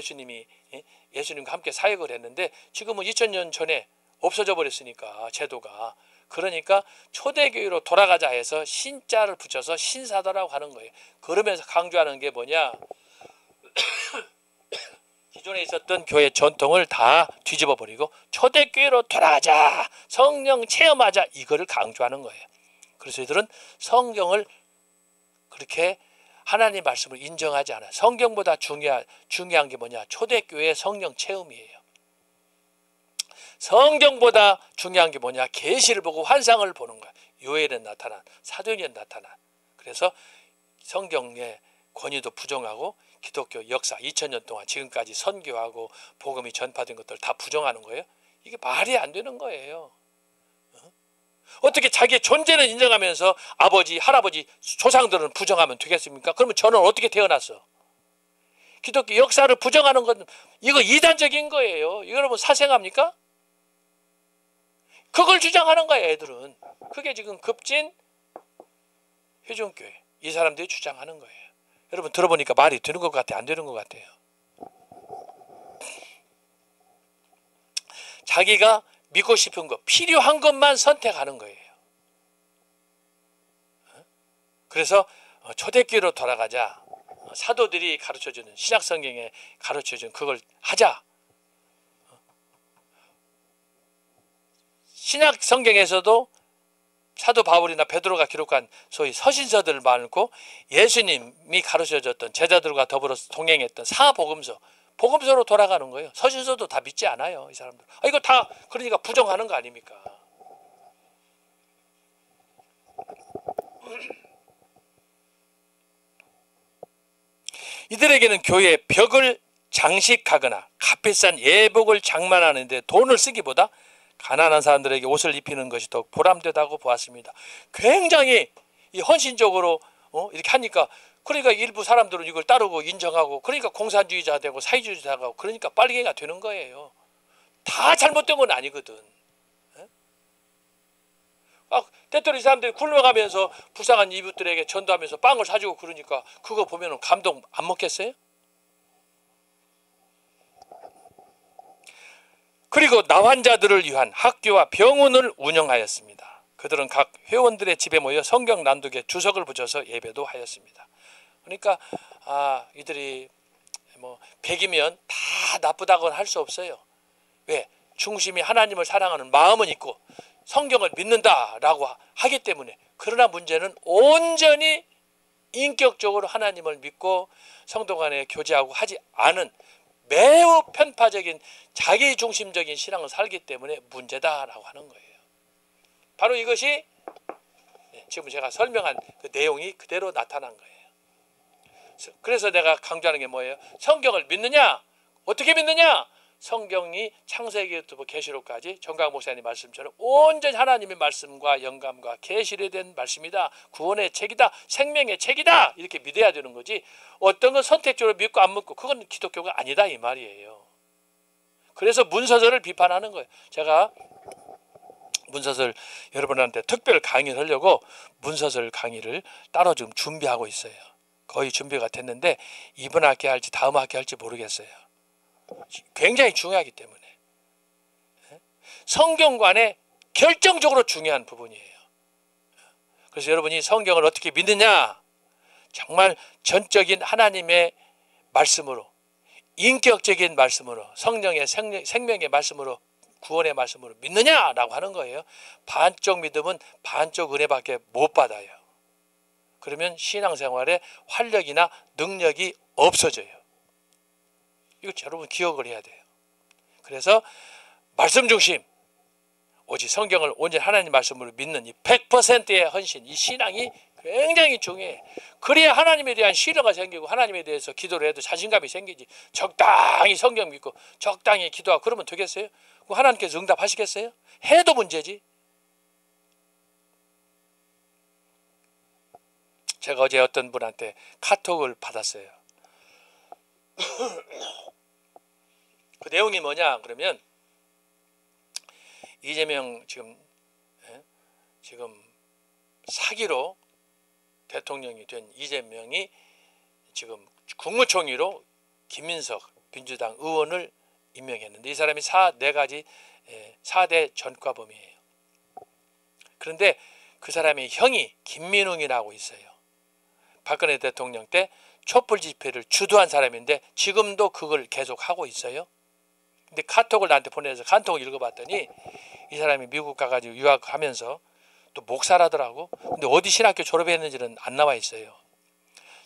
예수님과 함께 사역을 했는데 지금은 2000년 전에 없어져 버렸으니까 제도가. 그러니까 초대교회로 돌아가자 해서 신자를 붙여서 신사도라고 하는 거예요. 그러면서 강조하는 게 뭐냐? 기존에 있었던 교회 전통을 다 뒤집어 버리고 초대교회로 돌아가자, 성령 체험하자 이거를 강조하는 거예요. 그래서 이들은 성경을 그렇게 하나님 말씀을 인정하지 않아요. 성경보다 중요한 게 뭐냐? 초대교회의 성령 체험이에요. 성경보다 중요한 게 뭐냐? 계시를 보고 환상을 보는 거야. 요엘에 나타난, 사도행전에 나타난. 그래서 성경의 권위도 부정하고 기독교 역사 2000년 동안 지금까지 선교하고 복음이 전파된 것들 다 부정하는 거예요. 이게 말이 안 되는 거예요. 어떻게 자기의 존재는 인정하면서 아버지, 할아버지, 조상들은 부정하면 되겠습니까? 그러면 저는 어떻게 태어났어? 기독교 역사를 부정하는 건 이거 이단적인 거예요. 이거 여러분 사생합니까? 그걸 주장하는 거예요, 애들은. 그게 지금 급진 회중교회 이 사람들이 주장하는 거예요. 여러분 들어보니까 말이 되는 것 같아요? 안 되는 것 같아요? 자기가 믿고 싶은 것, 필요한 것만 선택하는 거예요. 그래서 초대교회로 돌아가자. 사도들이 가르쳐주는 신약성경에 가르쳐주는 그걸 하자. 신약성경에서도 사도 바울이나 베드로가 기록한 소위 서신서들을 많고 예수님이 가르쳐줬던 제자들과 더불어 동행했던 사복음서, 복음서로 돌아가는 거예요. 서신서도 다 믿지 않아요, 이 사람들. 이거 다 그러니까 부정하는 거 아닙니까? 이들에게는 교회의 벽을 장식하거나 값비싼 예복을 장만하는데 돈을 쓰기보다 가난한 사람들에게 옷을 입히는 것이 더 보람되다고 보았습니다. 굉장히 이 헌신적으로 이렇게 하니까 그러니까 일부 사람들은 이걸 따르고 인정하고 그러니까 공산주의자 되고 사회주의자 되고 그러니까 빨갱이가 되는 거예요. 다 잘못된 건 아니거든. 때때로 이 사람들이 굶어가면서 불쌍한 이웃들에게 전도하면서 빵을 사주고 그러니까 그거 보면 감동 안 먹겠어요? 그리고 나환자들을 위한 학교와 병원을 운영하였습니다. 그들은 각 회원들의 집에 모여 성경 낭독에 주석을 붙여서 예배도 하였습니다. 그러니까 이들이 뭐 100이면 다 나쁘다고는 할 수 없어요. 왜? 중심이 하나님을 사랑하는 마음은 있고 성경을 믿는다라고 하기 때문에. 그러나 문제는 온전히 인격적으로 하나님을 믿고 성도 간에 교제하고 하지 않은 매우 편파적인 자기중심적인 신앙을 살기 때문에 문제다라고 하는 거예요. 바로 이것이 지금 제가 설명한 그 내용이 그대로 나타난 거예요. 그래서 내가 강조하는 게 뭐예요? 성경을 믿느냐? 어떻게 믿느냐? 성경이 창세기부터 계시록까지 정강 목사님 말씀처럼 온전히 하나님의 말씀과 영감과 계시로 된 말씀이다. 구원의 책이다. 생명의 책이다. 이렇게 믿어야 되는 거지. 어떤 건 선택적으로 믿고 안 믿고 그건 기독교가 아니다 이 말이에요. 그래서 문서서를 비판하는 거예요. 제가 문서설 여러분한테 특별 강의를 하려고 문서설 강의를 따로 지금 준비하고 있어요. 거의 준비가 됐는데 이번 학기 할지 다음 학기 할지 모르겠어요. 굉장히 중요하기 때문에. 성경관에 결정적으로 중요한 부분이에요. 그래서 여러분이 성경을 어떻게 믿느냐? 정말 전적인 하나님의 말씀으로, 인격적인 말씀으로, 성령의 생명의 말씀으로, 구원의 말씀으로 믿느냐라고 하는 거예요. 반쪽 믿음은 반쪽 은혜밖에 못 받아요. 그러면 신앙생활에 활력이나 능력이 없어져요. 이거 여러분 기억을 해야 돼요. 그래서 말씀 중심, 오직 성경을 온전히 하나님 말씀으로 믿는 이 100%의 헌신, 이 신앙이 굉장히 중요해. 그래야 하나님에 대한 신뢰가 생기고 하나님에 대해서 기도를 해도 자신감이 생기지. 적당히 성경 믿고 적당히 기도하고 그러면 되겠어요? 하나님께서 응답하시겠어요? 해도 문제지. 제가 어제 어떤 분한테 카톡을 받았어요. 그 내용이 뭐냐 그러면 이재명 지금 사기로 대통령이 된 이재명이 지금 국무총리로 김민석 민주당 의원을 임명했는데 이 사람이 4대 전과범이에요. 그런데 그 사람의 형이 김민웅이라고 있어요. 박근혜 대통령 때 촛불 집회를 주도한 사람인데 지금도 그걸 계속하고 있어요. 근데 카톡을 나한테 보내서 카톡을 읽어봤더니 이 사람이 미국 가가지고 유학하면서 또 목사라더라고. 근데 어디 신학교 졸업했는지는 안 나와 있어요.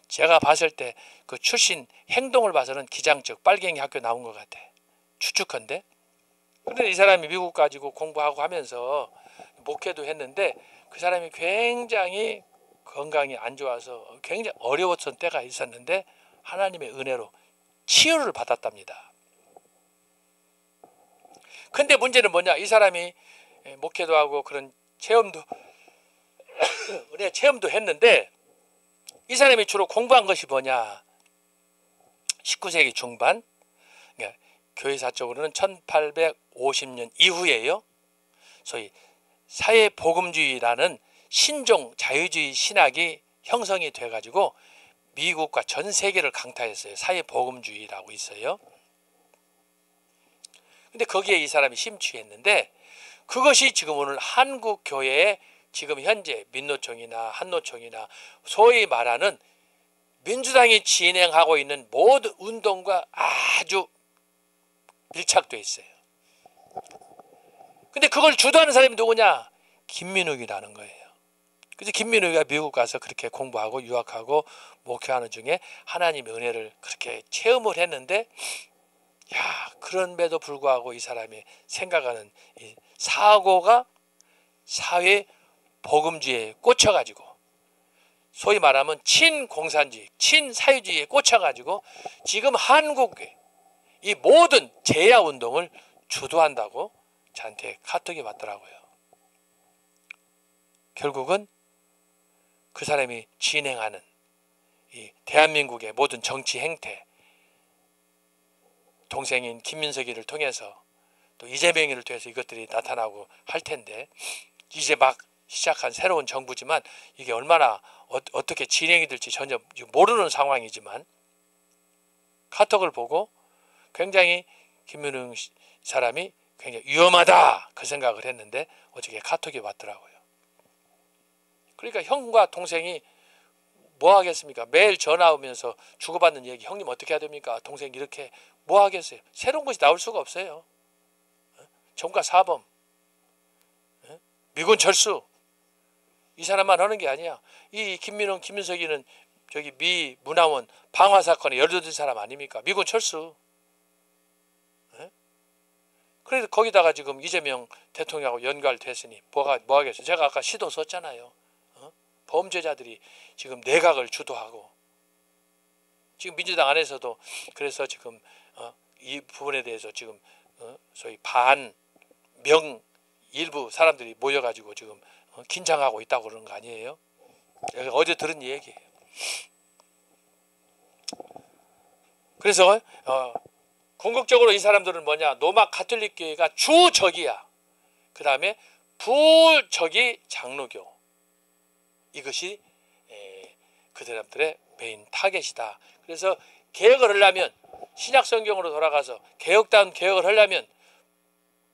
제가 봤을 때 그 출신 행동을 봐서는 기장적 빨갱이 학교 나온 것 같아. 추측컨대. 그런데 이 사람이 미국 가지고 공부하고 하면서 목회도 했는데 그 사람이 굉장히 건강이 안 좋아서 굉장히 어려웠던 때가 있었는데 하나님의 은혜로 치유를 받았답니다. 근데 문제는 뭐냐? 이 사람이 목회도 하고 그런 체험도 은혜 체험도 했는데 이 사람이 주로 공부한 것이 뭐냐? 19세기 중반, 그러니까 교회사적으로는 1850년 이후에요. 소위 사회복음주의라는 신종 자유주의 신학이 형성이 돼가지고 미국과 전 세계를 강타했어요. 사회복음주의라고 있어요. 근데 거기에 이 사람이 심취했는데 그것이 지금 오늘 한국 교회에 지금 현재 민노총이나 한노총이나 소위 말하는 민주당이 진행하고 있는 모든 운동과 아주 밀착되어 있어요. 근데 그걸 주도하는 사람이 누구냐? 김민욱이라는 거예요. 그래서 김민욱이가 미국 가서 그렇게 공부하고 유학하고 목회하는 중에 하나님의 은혜를 그렇게 체험을 했는데 그런데도 불구하고 이 사람이 생각하는 이 사고가 사회 복음주의에 꽂혀가지고 소위 말하면 친공산주의, 친사회주의에 꽂혀가지고 지금 한국의 이 모든 재야 운동을 주도한다고 저한테 카톡이 왔더라고요. 결국은 그 사람이 진행하는 이 대한민국의 모든 정치 행태, 동생인 김민석이를 통해서 또 이재명이를 통해서 이것들이 나타나고 할 텐데 이제 막 시작한 새로운 정부지만 이게 얼마나 어떻게 진행이 될지 전혀 모르는 상황이지만 카톡을 보고 굉장히 김민웅 사람이 굉장히 위험하다 그 생각을 했는데 어저께 카톡이 왔더라고요. 그러니까 형과 동생이 뭐 하겠습니까? 매일 전화 오면서 주고받는 얘기, 형님 어떻게 해야 됩니까? 동생 이렇게 뭐 하겠어요? 새로운 것이 나올 수가 없어요. 정과 사범, 미군 철수, 이 사람만 하는 게 아니야. 이 김민웅, 김민석이는 저기 미 문화원 방화 사건에 열받은 사람 아닙니까? 미군 철수. 그래서 거기다가 지금 이재명 대통령하고 연결됐으니 뭐 하겠어요? 제가 아까 시도 썼잖아요. 범죄자들이 지금 내각을 주도하고 지금 민주당 안에서도 그래서 지금 이 부분에 대해서 지금 소위 반명 일부 사람들이 모여가지고 지금 긴장하고 있다고 그러는 거 아니에요? 어제 들은 얘기예요. 그래서 궁극적으로 이 사람들은 뭐냐? 로마 가톨릭 교회가 주적이야. 그 다음에 부적이 장로교. 이것이 그 사람들의 메인 타겟이다. 그래서 개혁을 하려면 신약 성경으로 돌아가서 개혁다운 개혁을 하려면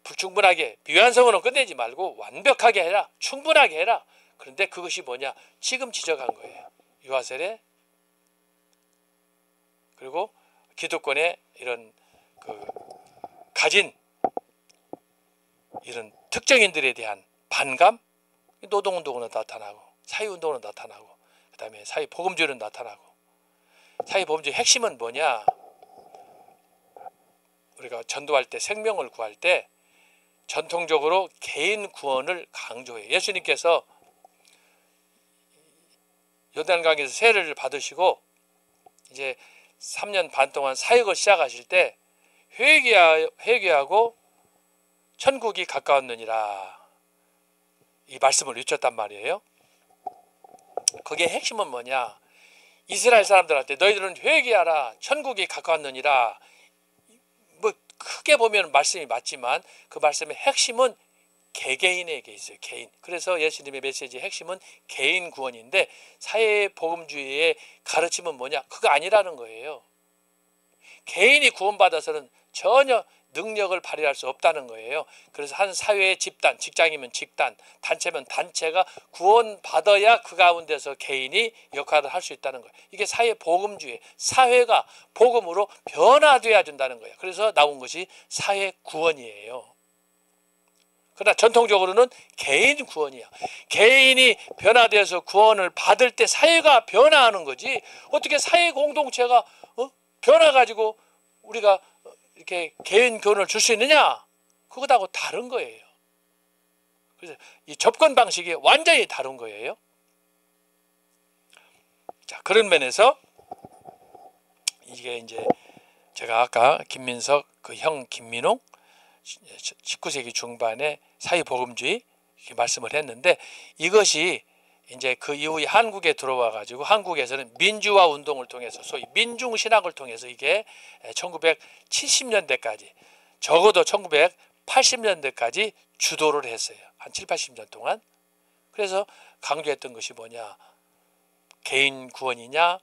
불충분하게 미완성으로 끝내지 말고 완벽하게 해라. 충분하게 해라. 그런데 그것이 뭐냐? 지금 지적한 거예요. 유아세례 그리고 기득권의 이런 가진 이런 특정인들에 대한 반감, 노동운동으로 나타나고 사회운동으로 나타나고 그 다음에 사회복음주의로 나타나고 사회복음주의 핵심은 뭐냐? 우리가 전도할 때 생명을 구할 때 전통적으로 개인 구원을 강조해요. 예수님께서 요단강에서 세례를 받으시고 이제 3년 반 동안 사역을 시작하실 때 회개하고 천국이 가까웠느니라 이 말씀을 외쳤단 말이에요. 거기에 핵심은 뭐냐? 이스라엘 사람들한테 너희들은 회개하라 천국이 가까웠느니라. 뭐 크게 보면 말씀이 맞지만 그 말씀의 핵심은 개개인에게 있어요. 개인. 그래서 예수님의 메시지의 핵심은 개인 구원인데 사회복음주의의 가르침은 뭐냐? 그거 아니라는 거예요. 개인이 구원받아서는 전혀 능력을 발휘할 수 없다는 거예요. 그래서 한 사회의 집단, 직장이면 집단, 단체면 단체가 구원받아야 그 가운데서 개인이 역할을 할 수 있다는 거예요. 이게 사회복음주의, 사회가 복음으로 변화되어야 된다는 거예요. 그래서 나온 것이 사회구원이에요. 그러나 전통적으로는 개인 구원이야. 개인이 변화되어서 구원을 받을 때 사회가 변화하는 거지. 어떻게 사회 공동체가 변화가지고 우리가 이렇게 개인 구원을 줄 수 있느냐? 그것하고 다른 거예요. 그래서 이 접근 방식이 완전히 다른 거예요. 자, 그런 면에서 이게 이제 제가 아까 김민석 그 형 김민웅 19세기 중반에 사회복음주의 이렇게 말씀을 했는데, 이것이 이제 그 이후에 한국에 들어와 가지고 한국에서는 민주화 운동을 통해서 소위 민중신학을 통해서 이게 1970년대까지 적어도 1980년대까지 주도를 했어요. 한 7, 80년 동안. 그래서 강조했던 것이 뭐냐? 개인 구원이냐,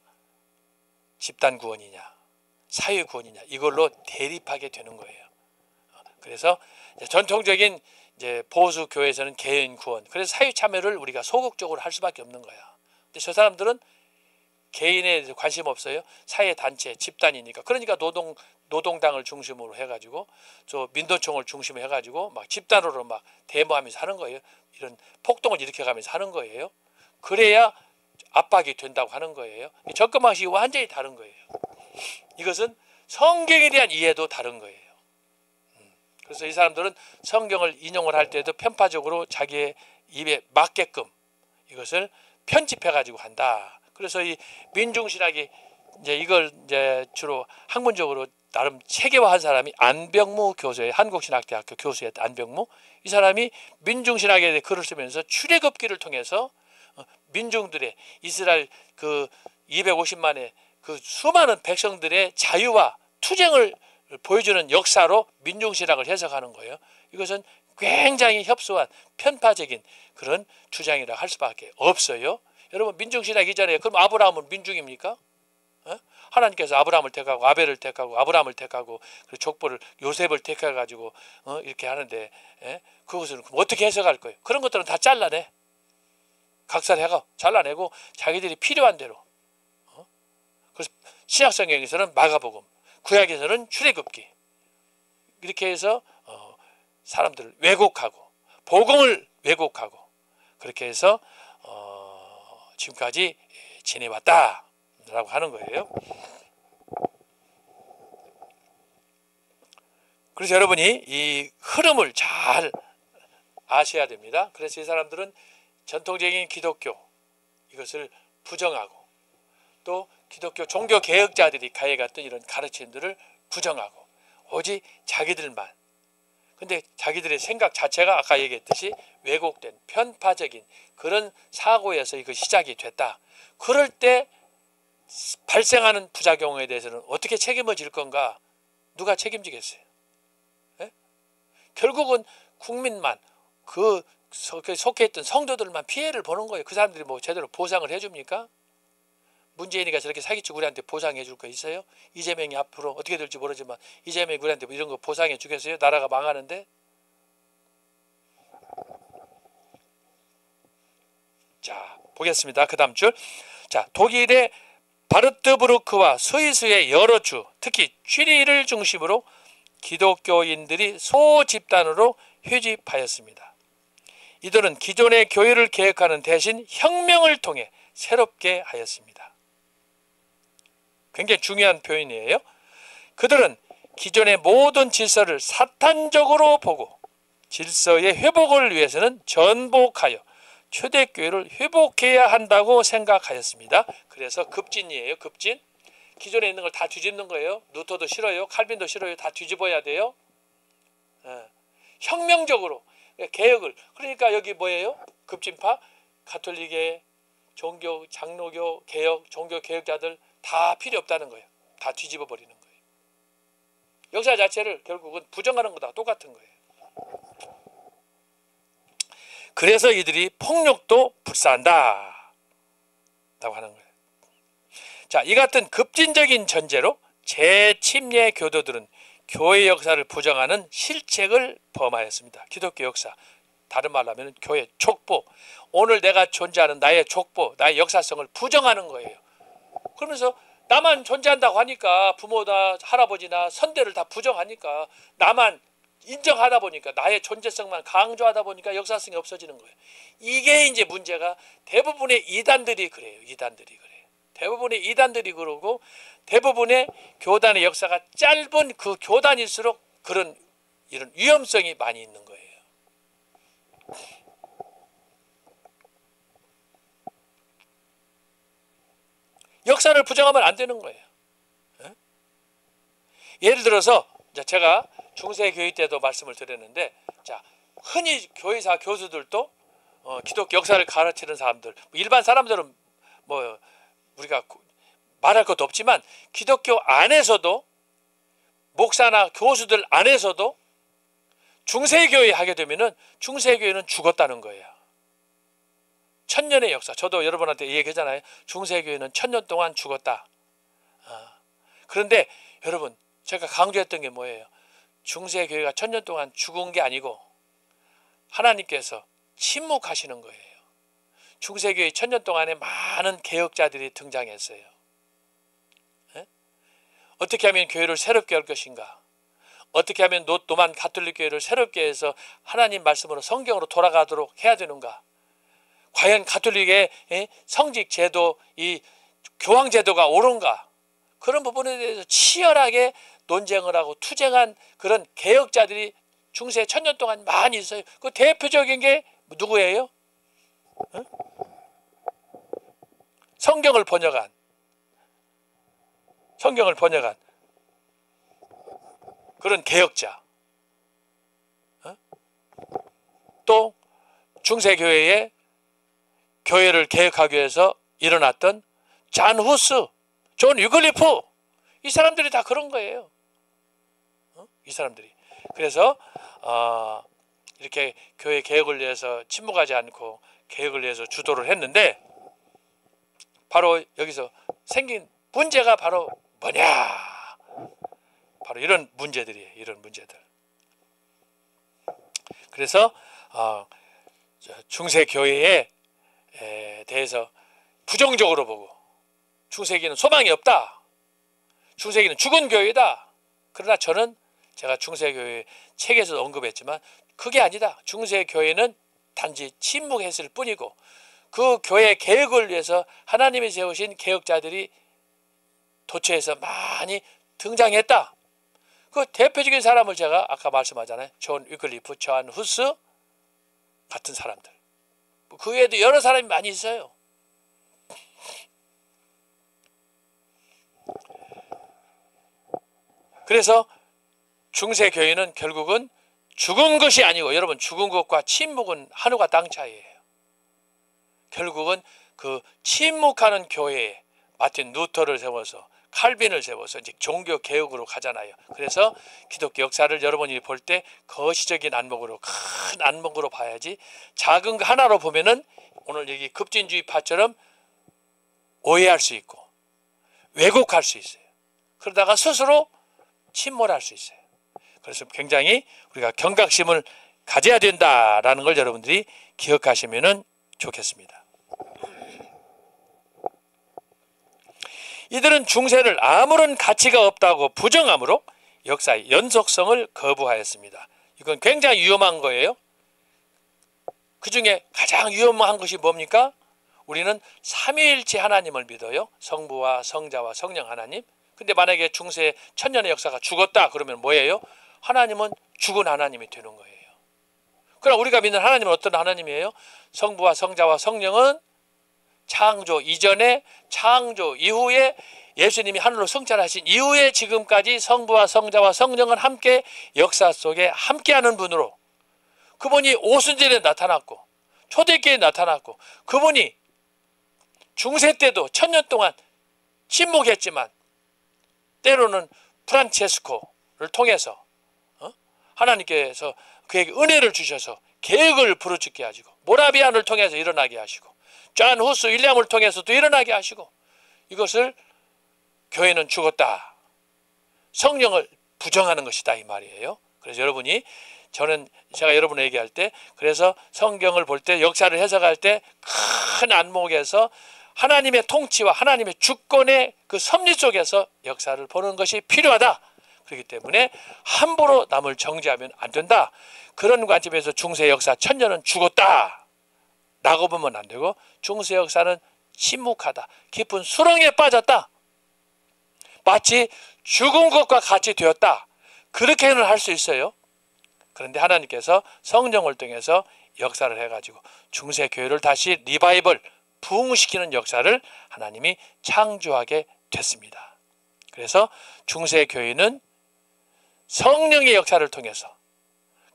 집단 구원이냐, 사회 구원이냐, 이걸로 대립하게 되는 거예요. 그래서 전통적인 이제 보수 교회에서는 개인 구원, 그래서 사회 참여를 우리가 소극적으로 할 수밖에 없는 거야. 근데 저 사람들은 개인에 대해서 관심 없어요. 사회 단체, 집단이니까. 그러니까 노동당을 중심으로 해가지고 저 민노총을 중심으로 해가지고 막 집단으로 막 데모하면서 하는 거예요. 이런 폭동을 일으켜가면서 하는 거예요. 그래야 압박이 된다고 하는 거예요. 접근 방식이 완전히 다른 거예요. 이것은 성경에 대한 이해도 다른 거예요. 그래서 이 사람들은 성경을 인용을 할 때도 편파적으로 자기의 입에 맞게끔 이것을 편집해 가지고 한다. 그래서 이 민중신학이 이제 이걸 이제 주로 학문적으로 나름 체계화한 사람이 안병무 교수예요. 한국신학대학교 교수였던 안병무. 이 사람이 민중신학에 대해 글을 쓰면서 출애굽기를 통해서 민중들의 이스라엘 그 250만의 그 수많은 백성들의 자유와 투쟁을 보여주는 역사로 민중신학을 해석하는 거예요. 이것은 굉장히 협소한 편파적인 그런 주장이라 할 수밖에 없어요. 여러분, 민중신학 이전에 그럼 아브라함은 민중입니까? 하나님께서 아브라함을 택하고 아벨을 택하고 아브라함을 택하고 그리고 족보를 요셉을 택해 가지고 이렇게 하는데 그것을 어떻게 해석할 거예요? 그런 것들은 다 잘라내. 각설해가 잘라내고 자기들이 필요한 대로. 그래서 신약성경에서는 마가복음, 구약에서는 출애굽기, 이렇게 해서 사람들을 왜곡하고 복음을 왜곡하고 그렇게 해서 지금까지 지내왔다라고 하는 거예요. 그래서 여러분이 이 흐름을 잘 아셔야 됩니다. 그래서 이 사람들은 전통적인 기독교 이것을 부정하고 또 기독교 종교 개혁자들이 가해갔던 이런 가르침들을 부정하고 오직 자기들만, 근데 자기들의 생각 자체가 아까 얘기했듯이 왜곡된 편파적인 그런 사고에서 이거 시작이 됐다. 그럴 때 발생하는 부작용에 대해서는 어떻게 책임을 질 건가? 누가 책임지겠어요? 예? 결국은 국민만 그 속해 있던 성도들만 피해를 보는 거예요. 그 사람들이 뭐 제대로 보상을 해줍니까? 문재인이가 저렇게 사기치고 우리한테 보상해 줄 거 있어요? 이재명이 앞으로 어떻게 될지 모르지만 이재명이 우리한테 이런 거 보상해 주겠어요? 나라가 망하는데? 자, 보겠습니다. 그 다음 줄. 자, 독일의 바르트부르크와 스위스의 여러 주, 특히 취리를 중심으로 기독교인들이 소집단으로 회집하였습니다. 이들은 기존의 교회를 개혁하는 대신 혁명을 통해 새롭게 하였습니다. 굉장히 중요한 표현이에요. 그들은 기존의 모든 질서를 사탄적으로 보고 질서의 회복을 위해서는 전복하여 초대교회를 회복해야 한다고 생각하였습니다. 그래서 급진이에요. 급진. 기존에 있는 걸 다 뒤집는 거예요. 루터도 싫어요. 칼빈도 싫어요. 다 뒤집어야 돼요. 혁명적으로 개혁을. 그러니까 여기 뭐예요? 급진파, 가톨릭의 종교, 장로교, 개혁, 종교 개혁자들 다 필요 없다는 거예요. 다 뒤집어 버리는 거예요. 역사 자체를 결국은 부정하는 거다 똑같은 거예요. 그래서 이들이 폭력도 불사한다 라고 하는 거예요. 자, 이 같은 급진적인 전제로 재침례 교도들은 교회 역사를 부정하는 실책을 범하였습니다. 기독교 역사, 다른 말로 하면 교회 족보, 오늘 내가 존재하는 나의 족보, 나의 역사성을 부정하는 거예요. 그러면서 나만 존재한다고 하니까 부모나 할아버지나 선대를 다 부정하니까 나만 인정하다 보니까 나의 존재성만 강조하다 보니까 역사성이 없어지는 거예요. 이게 이제 문제가 대부분의 이단들이 그래요. 이단들이 그래요. 대부분의 이단들이 그러고 대부분의 교단의 역사가 짧은 그 교단일수록 이런 위험성이 많이 있는 거예요. 역사를 부정하면 안 되는 거예요. 예를 들어서 제가 중세교회 때도 말씀을 드렸는데, 자, 흔히 교회사 교수들도 기독교 역사를 가르치는 사람들, 일반 사람들은 뭐 우리가 말할 것도 없지만 기독교 안에서도 목사나 교수들 안에서도 중세교회 하게 되면은 중세교회는 죽었다는 거예요. 천년의 역사. 저도 여러분한테 얘기하잖아요. 중세교회는 1000년 동안 죽었다. 그런데 여러분, 제가 강조했던 게 뭐예요? 중세교회가 1000년 동안 죽은 게 아니고 하나님께서 침묵하시는 거예요. 중세교회 1000년 동안에 많은 개혁자들이 등장했어요. 어떻게 하면 교회를 새롭게 할 것인가? 어떻게 하면 노만 가톨릭 교회를 새롭게 해서 하나님 말씀으로 성경으로 돌아가도록 해야 되는가? 과연 가톨릭의 성직 제도, 이 교황 제도가 옳은가? 그런 부분에 대해서 치열하게 논쟁을 하고 투쟁한 그런 개혁자들이 중세 1000년 동안 많이 있어요. 그 대표적인 게 누구예요? 성경을 번역한 그런 개혁자. 또 중세교회의 교회를 개혁하기 위해서 일어났던 잔 후스, 존 위클리프, 이 사람들이 다 그런 거예요. 이 사람들이. 그래서 이렇게 교회 개혁을 위해서 침묵하지 않고 개혁을 위해서 주도를 했는데, 바로 여기서 생긴 문제가 바로 뭐냐? 바로 이런 문제들이에요. 이런 문제들. 그래서 중세교회에 대해서 부정적으로 보고, 중세기는 소망이 없다, 중세기는 죽은 교회다. 그러나 저는 제가 중세교회 책에서도 언급했지만 그게 아니다. 중세교회는 단지 침묵했을 뿐이고 그 교회 개혁을 위해서 하나님이 세우신 개혁자들이 도처에서 많이 등장했다. 그 대표적인 사람을 제가 아까 말씀하잖아요. 존 위클리프, 존 후스 같은 사람들. 그 외에도 여러 사람이 많이 있어요. 그래서 중세교회는 결국은 죽은 것이 아니고, 여러분, 죽은 것과 침묵은 하늘과 땅 차이예요. 결국은 그 침묵하는 교회에 마틴 루터를 세워서, 칼빈을 세워서 이제 종교 개혁으로 가잖아요. 그래서 기독교 역사를 여러분이 볼 때 거시적인 안목으로, 큰 안목으로 봐야지, 작은 거 하나로 보면은 오늘 여기 급진주의파처럼 오해할 수 있고 왜곡할 수 있어요. 그러다가 스스로 침몰할 수 있어요. 그래서 굉장히 우리가 경각심을 가져야 된다라는 걸 여러분들이 기억하시면 좋겠습니다. 이들은 중세를 아무런 가치가 없다고 부정함으로 역사의 연속성을 거부하였습니다. 이건 굉장히 위험한 거예요. 그 중에 가장 위험한 것이 뭡니까? 우리는 삼위일체 하나님을 믿어요. 성부와 성자와 성령 하나님. 근데 만약에 중세 1000년의 역사가 죽었다 그러면 뭐예요? 하나님은 죽은 하나님이 되는 거예요. 그럼 우리가 믿는 하나님은 어떤 하나님이에요? 성부와 성자와 성령은 창조 이전에, 창조 이후에, 예수님이 하늘로 승천하신 이후에 지금까지 성부와 성자와 성령은 함께 역사 속에 함께하는 분으로, 그분이 오순절에 나타났고 초대교회에 나타났고, 그분이 중세 때도 1000년 동안 침묵했지만 때로는 프란체스코를 통해서 하나님께서 그에게 은혜를 주셔서 계획을 부르짖게 하시고, 모라비안을 통해서 일어나게 하시고, 존 후스 윌리엄을 통해서도 일어나게 하시고, 이것을 교회는 죽었다, 성령을 부정하는 것이다 이 말이에요. 그래서 여러분이, 제가 여러분에게 얘기할 때, 그래서 성경을 볼 때, 역사를 해석할 때 큰 안목에서 하나님의 통치와 하나님의 주권의 그 섭리 속에서 역사를 보는 것이 필요하다. 그렇기 때문에 함부로 남을 정죄하면 안 된다. 그런 관점에서 중세 역사 천년은 죽었다 라고 보면 안 되고, 중세 역사는 침묵하다, 깊은 수렁에 빠졌다, 마치 죽은 것과 같이 되었다, 그렇게는 할 수 있어요. 그런데 하나님께서 성령을 통해서 역사를 해가지고 중세 교회를 다시 리바이벌, 부흥시키는 역사를 하나님이 창조하게 됐습니다. 그래서 중세 교회는 성령의 역사를 통해서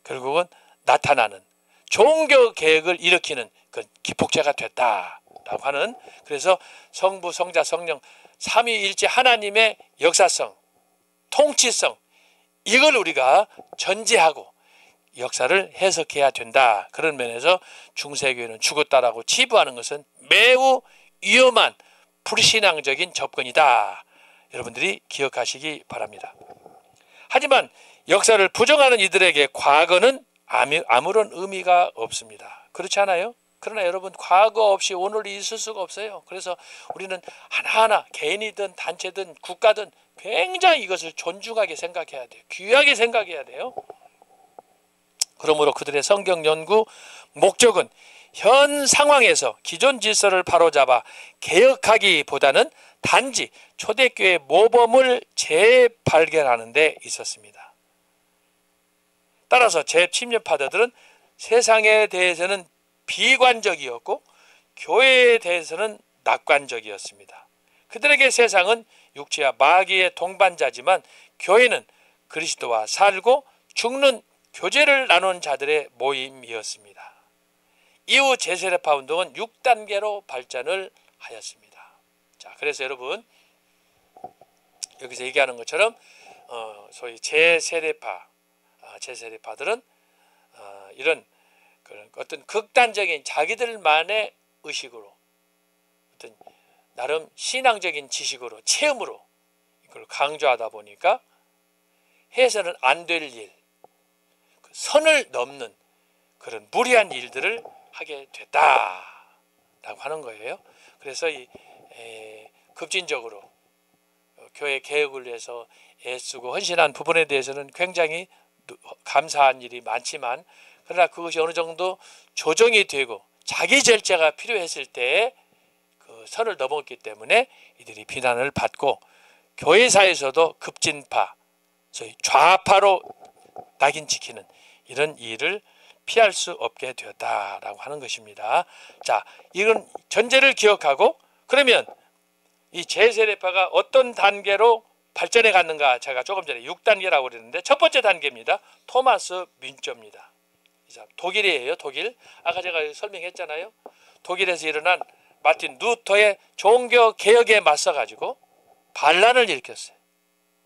결국은 나타나는 종교 개혁을 일으키는 그 기폭제가 됐다라고 하는, 그래서 성부, 성자, 성령 삼위일체 하나님의 역사성, 통치성, 이걸 우리가 전제하고 역사를 해석해야 된다. 그런 면에서 중세교회는 죽었다라고 치부하는 것은 매우 위험한 불신앙적인 접근이다. 여러분들이 기억하시기 바랍니다. 하지만 역사를 부정하는 이들에게 과거는 아무런 의미가 없습니다. 그렇지 않아요? 그러나 여러분, 과거 없이 오늘이 있을 수가 없어요. 그래서 우리는 하나하나 개인이든 단체든 국가든 굉장히 이것을 존중하게 생각해야 돼요. 귀하게 생각해야 돼요. 그러므로 그들의 성경 연구 목적은 현 상황에서 기존 질서를 바로잡아 개혁하기보다는 단지 초대교회 모범을 재발견하는 데 있었습니다. 따라서 재침략파들은 세상에 대해서는 비관적이었고 교회에 대해서는 낙관적이었습니다. 그들에게 세상은 육체와 마귀의 동반자지만 교회는 그리스도와 살고 죽는 교제를 나눈 자들의 모임이었습니다. 이후 제세례파 운동은 6단계로 발전을 하였습니다. 자, 그래서 여러분, 여기서 얘기하는 것처럼 소위 제세례파들은 이런 어떤 극단적인 자기들만의 의식으로, 어떤 나름 신앙적인 지식으로, 체험으로 이걸 강조하다 보니까 해서는 안 될 일, 선을 넘는 그런 무리한 일들을 하게 됐다라고 하는 거예요. 그래서 급진적으로 교회 개혁을 위해서 애쓰고 헌신한 부분에 대해서는 굉장히 감사한 일이 많지만, 그러나 그것이 어느 정도 조정이 되고 자기 절제가 필요했을 때 그 선을 넘었기 때문에 이들이 비난을 받고, 교회사에서도 급진파, 소위 좌파로 낙인 찍히는 이런 일을 피할 수 없게 되었다라고 하는 것입니다. 자, 이런 전제를 기억하고, 그러면 이 제세례파가 어떤 단계로 발전해 갔는가, 제가 조금 전에 6단계라고 그랬는데 첫 번째 단계입니다. 토마스 뮌저입니다. 독일이에요. 독일. 아까 제가 설명했잖아요. 독일에서 일어난 마틴 루터의 종교 개혁에 맞서 가지고 반란을 일으켰어요.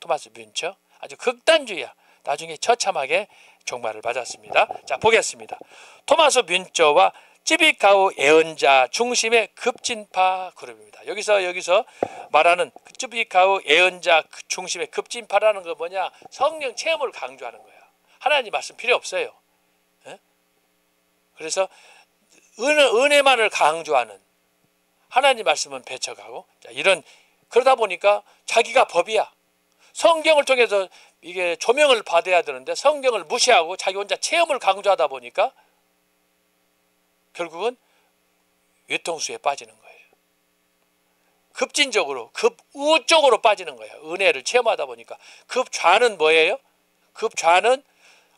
토마스 뮌저. 아주 극단주의야. 나중에 처참하게 종말을 맞았습니다. 자, 보겠습니다. 토마스 뮌저와 찌비카우 예언자 중심의 급진파 그룹입니다. 여기서 말하는 찌비카우 예언자 중심의 급진파라는 거 뭐냐? 성령 체험을 강조하는 거야. 하나님 말씀 필요 없어요. 에? 그래서 은혜만을 강조하는, 하나님 말씀은 배척하고, 자, 그러다 보니까 자기가 법이야. 성경을 통해서 이게 조명을 받아야 되는데 성경을 무시하고 자기 혼자 체험을 강조하다 보니까 결국은 외통수에 빠지는 거예요. 급진적으로, 급우 쪽으로 빠지는 거예요. 은혜를 체험하다 보니까. 급좌는 뭐예요? 급좌는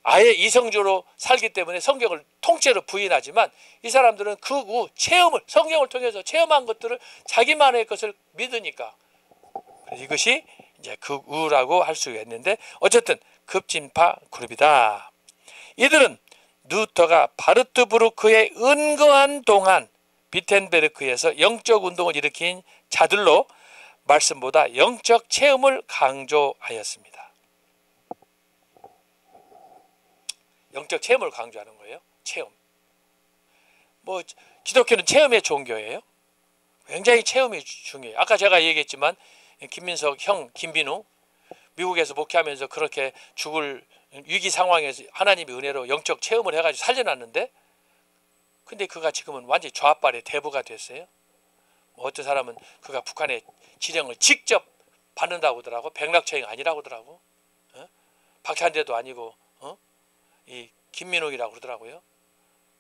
아예 이성적으로 살기 때문에 성경을 통째로 부인하지만, 이 사람들은 극우, 체험을, 성경을 통해서 체험한 것들을 자기만의 것을 믿으니까 이것이 이제 극우라고 할 수가 있는데, 어쨌든 급진파 그룹이다. 이들은 루터가 바르트부르크에 은거한 동안 비텐베르크에서 영적 운동을 일으킨 자들로 말씀보다 영적 체험을 강조하였습니다. 영적 체험을 강조하는 거예요. 체험. 기독교는 체험의 종교예요. 굉장히 체험이 중요해요. 아까 제가 얘기했지만 김민석 형 김빈우 미국에서 목회하면서 그렇게 죽을 위기 상황에서 하나님의 은혜로 영적 체험을 해가지고 살려놨는데, 근데 그가 지금은 완전히 좌빨의 대부가 됐어요. 어떤 사람은 그가 북한의 지령을 직접 받는다고 하더라고. 백락처형 아니라고 하더라고. 어? 박찬대도 아니고 이 김민옥이라고 그러더라고요.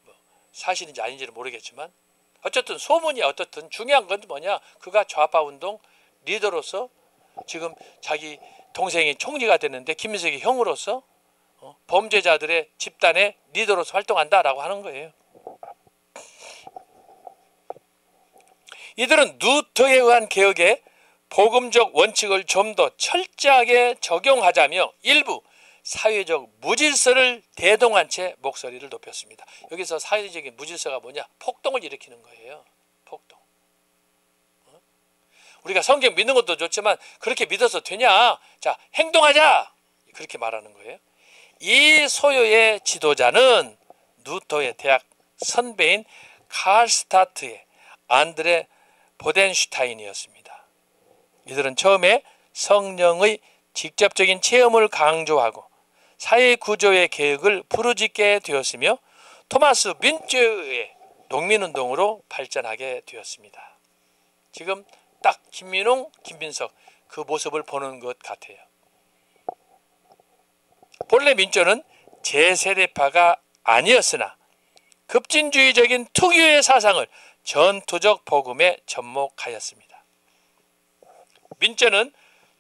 뭐 사실인지 아닌지는 모르겠지만 어쨌든 소문이 어떻든 중요한 건 뭐냐, 그가 좌파 운동 리더로서 지금 자기 동생이 총리가 됐는데 김민석이 형으로서 범죄자들의 집단의 리더로서 활동한다라고 하는 거예요. 이들은 루터에 의한 개혁에 복음적 원칙을 좀 더 철저하게 적용하자며 일부 사회적 무질서를 대동한 채 목소리를 높였습니다. 여기서 사회적인 무질서가 뭐냐? 폭동을 일으키는 거예요. 폭동. 우리가 성경 믿는 것도 좋지만 그렇게 믿어서 되냐? 자, 행동하자! 그렇게 말하는 거예요. 이 소요의 지도자는 루터의 대학 선배인 칼스타트의 안드레 보덴슈타인이었습니다. 이들은 처음에 성령의 직접적인 체험을 강조하고 사회 구조의 개혁을 부르짖게 되었으며 토마스 민츠의 농민운동으로 발전하게 되었습니다. 지금 딱 김민홍, 김민석 그 모습을 보는 것 같아요. 본래 민초는 제세대파가 아니었으나 급진주의적인 특유의 사상을 전투적 복음에 접목하였습니다. 민초는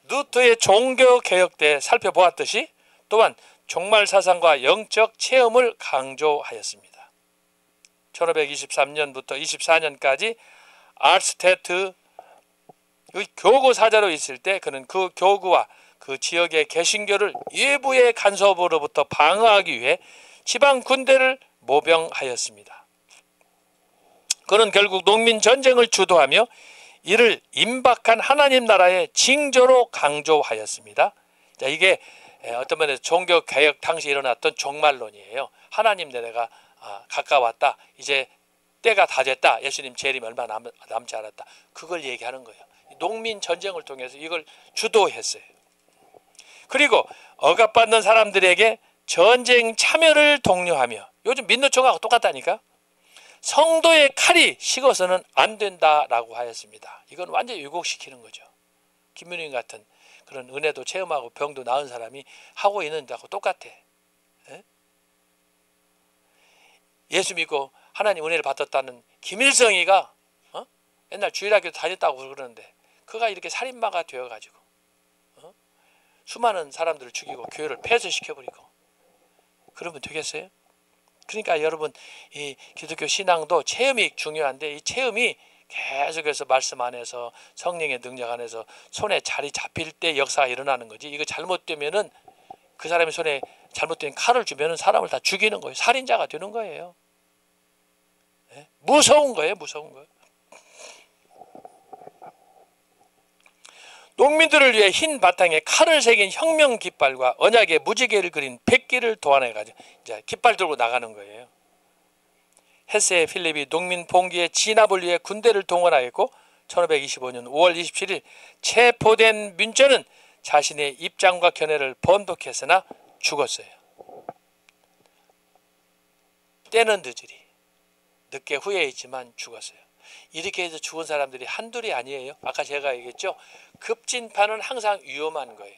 루터의 종교개혁 때 살펴보았듯이 또한 종말사상과 영적 체험을 강조하였습니다. 1523년부터 24년까지 알스테트의 교구사자로 있을 때 그는 그 교구와 그 지역의 개신교를 외부의 간섭으로부터 방어하기 위해 지방 군대를 모병하였습니다. 그는 결국 농민 전쟁을 주도하며 이를 임박한 하나님 나라의 징조로 강조하였습니다. 자, 이게 어떤 면에서 종교 개혁 당시 일어났던 종말론이에요. 하나님 나라가 가까웠다. 이제 때가 다 됐다. 예수님 재림이 얼마 남지 않았다. 그걸 얘기하는 거예요. 농민 전쟁을 통해서 이걸 주도했어요. 그리고 억압받는 사람들에게 전쟁 참여를 독려하며, 요즘 민노총하고 똑같다니까, 성도의 칼이 식어서는 안 된다라고 하였습니다. 이건 완전히 왜곡시키는 거죠. 김민웅 같은 그런 은혜도 체험하고 병도 나은 사람이 하고 있는 데하고 똑같아. 예수 믿고 하나님 은혜를 받았다는 김일성이가 옛날 주일학교 다녔다고 그러는데 그가 이렇게 살인마가 되어가지고 수많은 사람들을 죽이고 교회를 폐쇄시켜버리고 그러면 되겠어요? 그러니까 여러분, 이 기독교 신앙도 체험이 중요한데 이 체험이 계속해서 말씀 안에서 성령의 능력 안에서 손에 자리 잡힐 때 역사가 일어나는 거지. 이거 잘못되면은 그 사람의 손에 잘못된 칼을 주면은 사람을 다 죽이는 거예요. 살인자가 되는 거예요. 네? 무서운 거예요. 무서운 거예요. 농민들을 위해 흰 바탕에 칼을 새긴 혁명 깃발과 언약의 무지개를 그린 백기를 도안해가지고 이제 깃발 들고 나가는 거예요. 헤세 필립이 농민 봉기의 진압을 위해 군대를 동원하였고 1525년 5월 27일 체포된 민초는 자신의 입장과 견해를 번복했으나 죽었어요. 때는 늦으리 늦게 후회했지만 죽었어요. 이렇게 해서 죽은 사람들이 한둘이 아니에요. 아까 제가 얘기했죠. 급진파는 항상 위험한 거예요.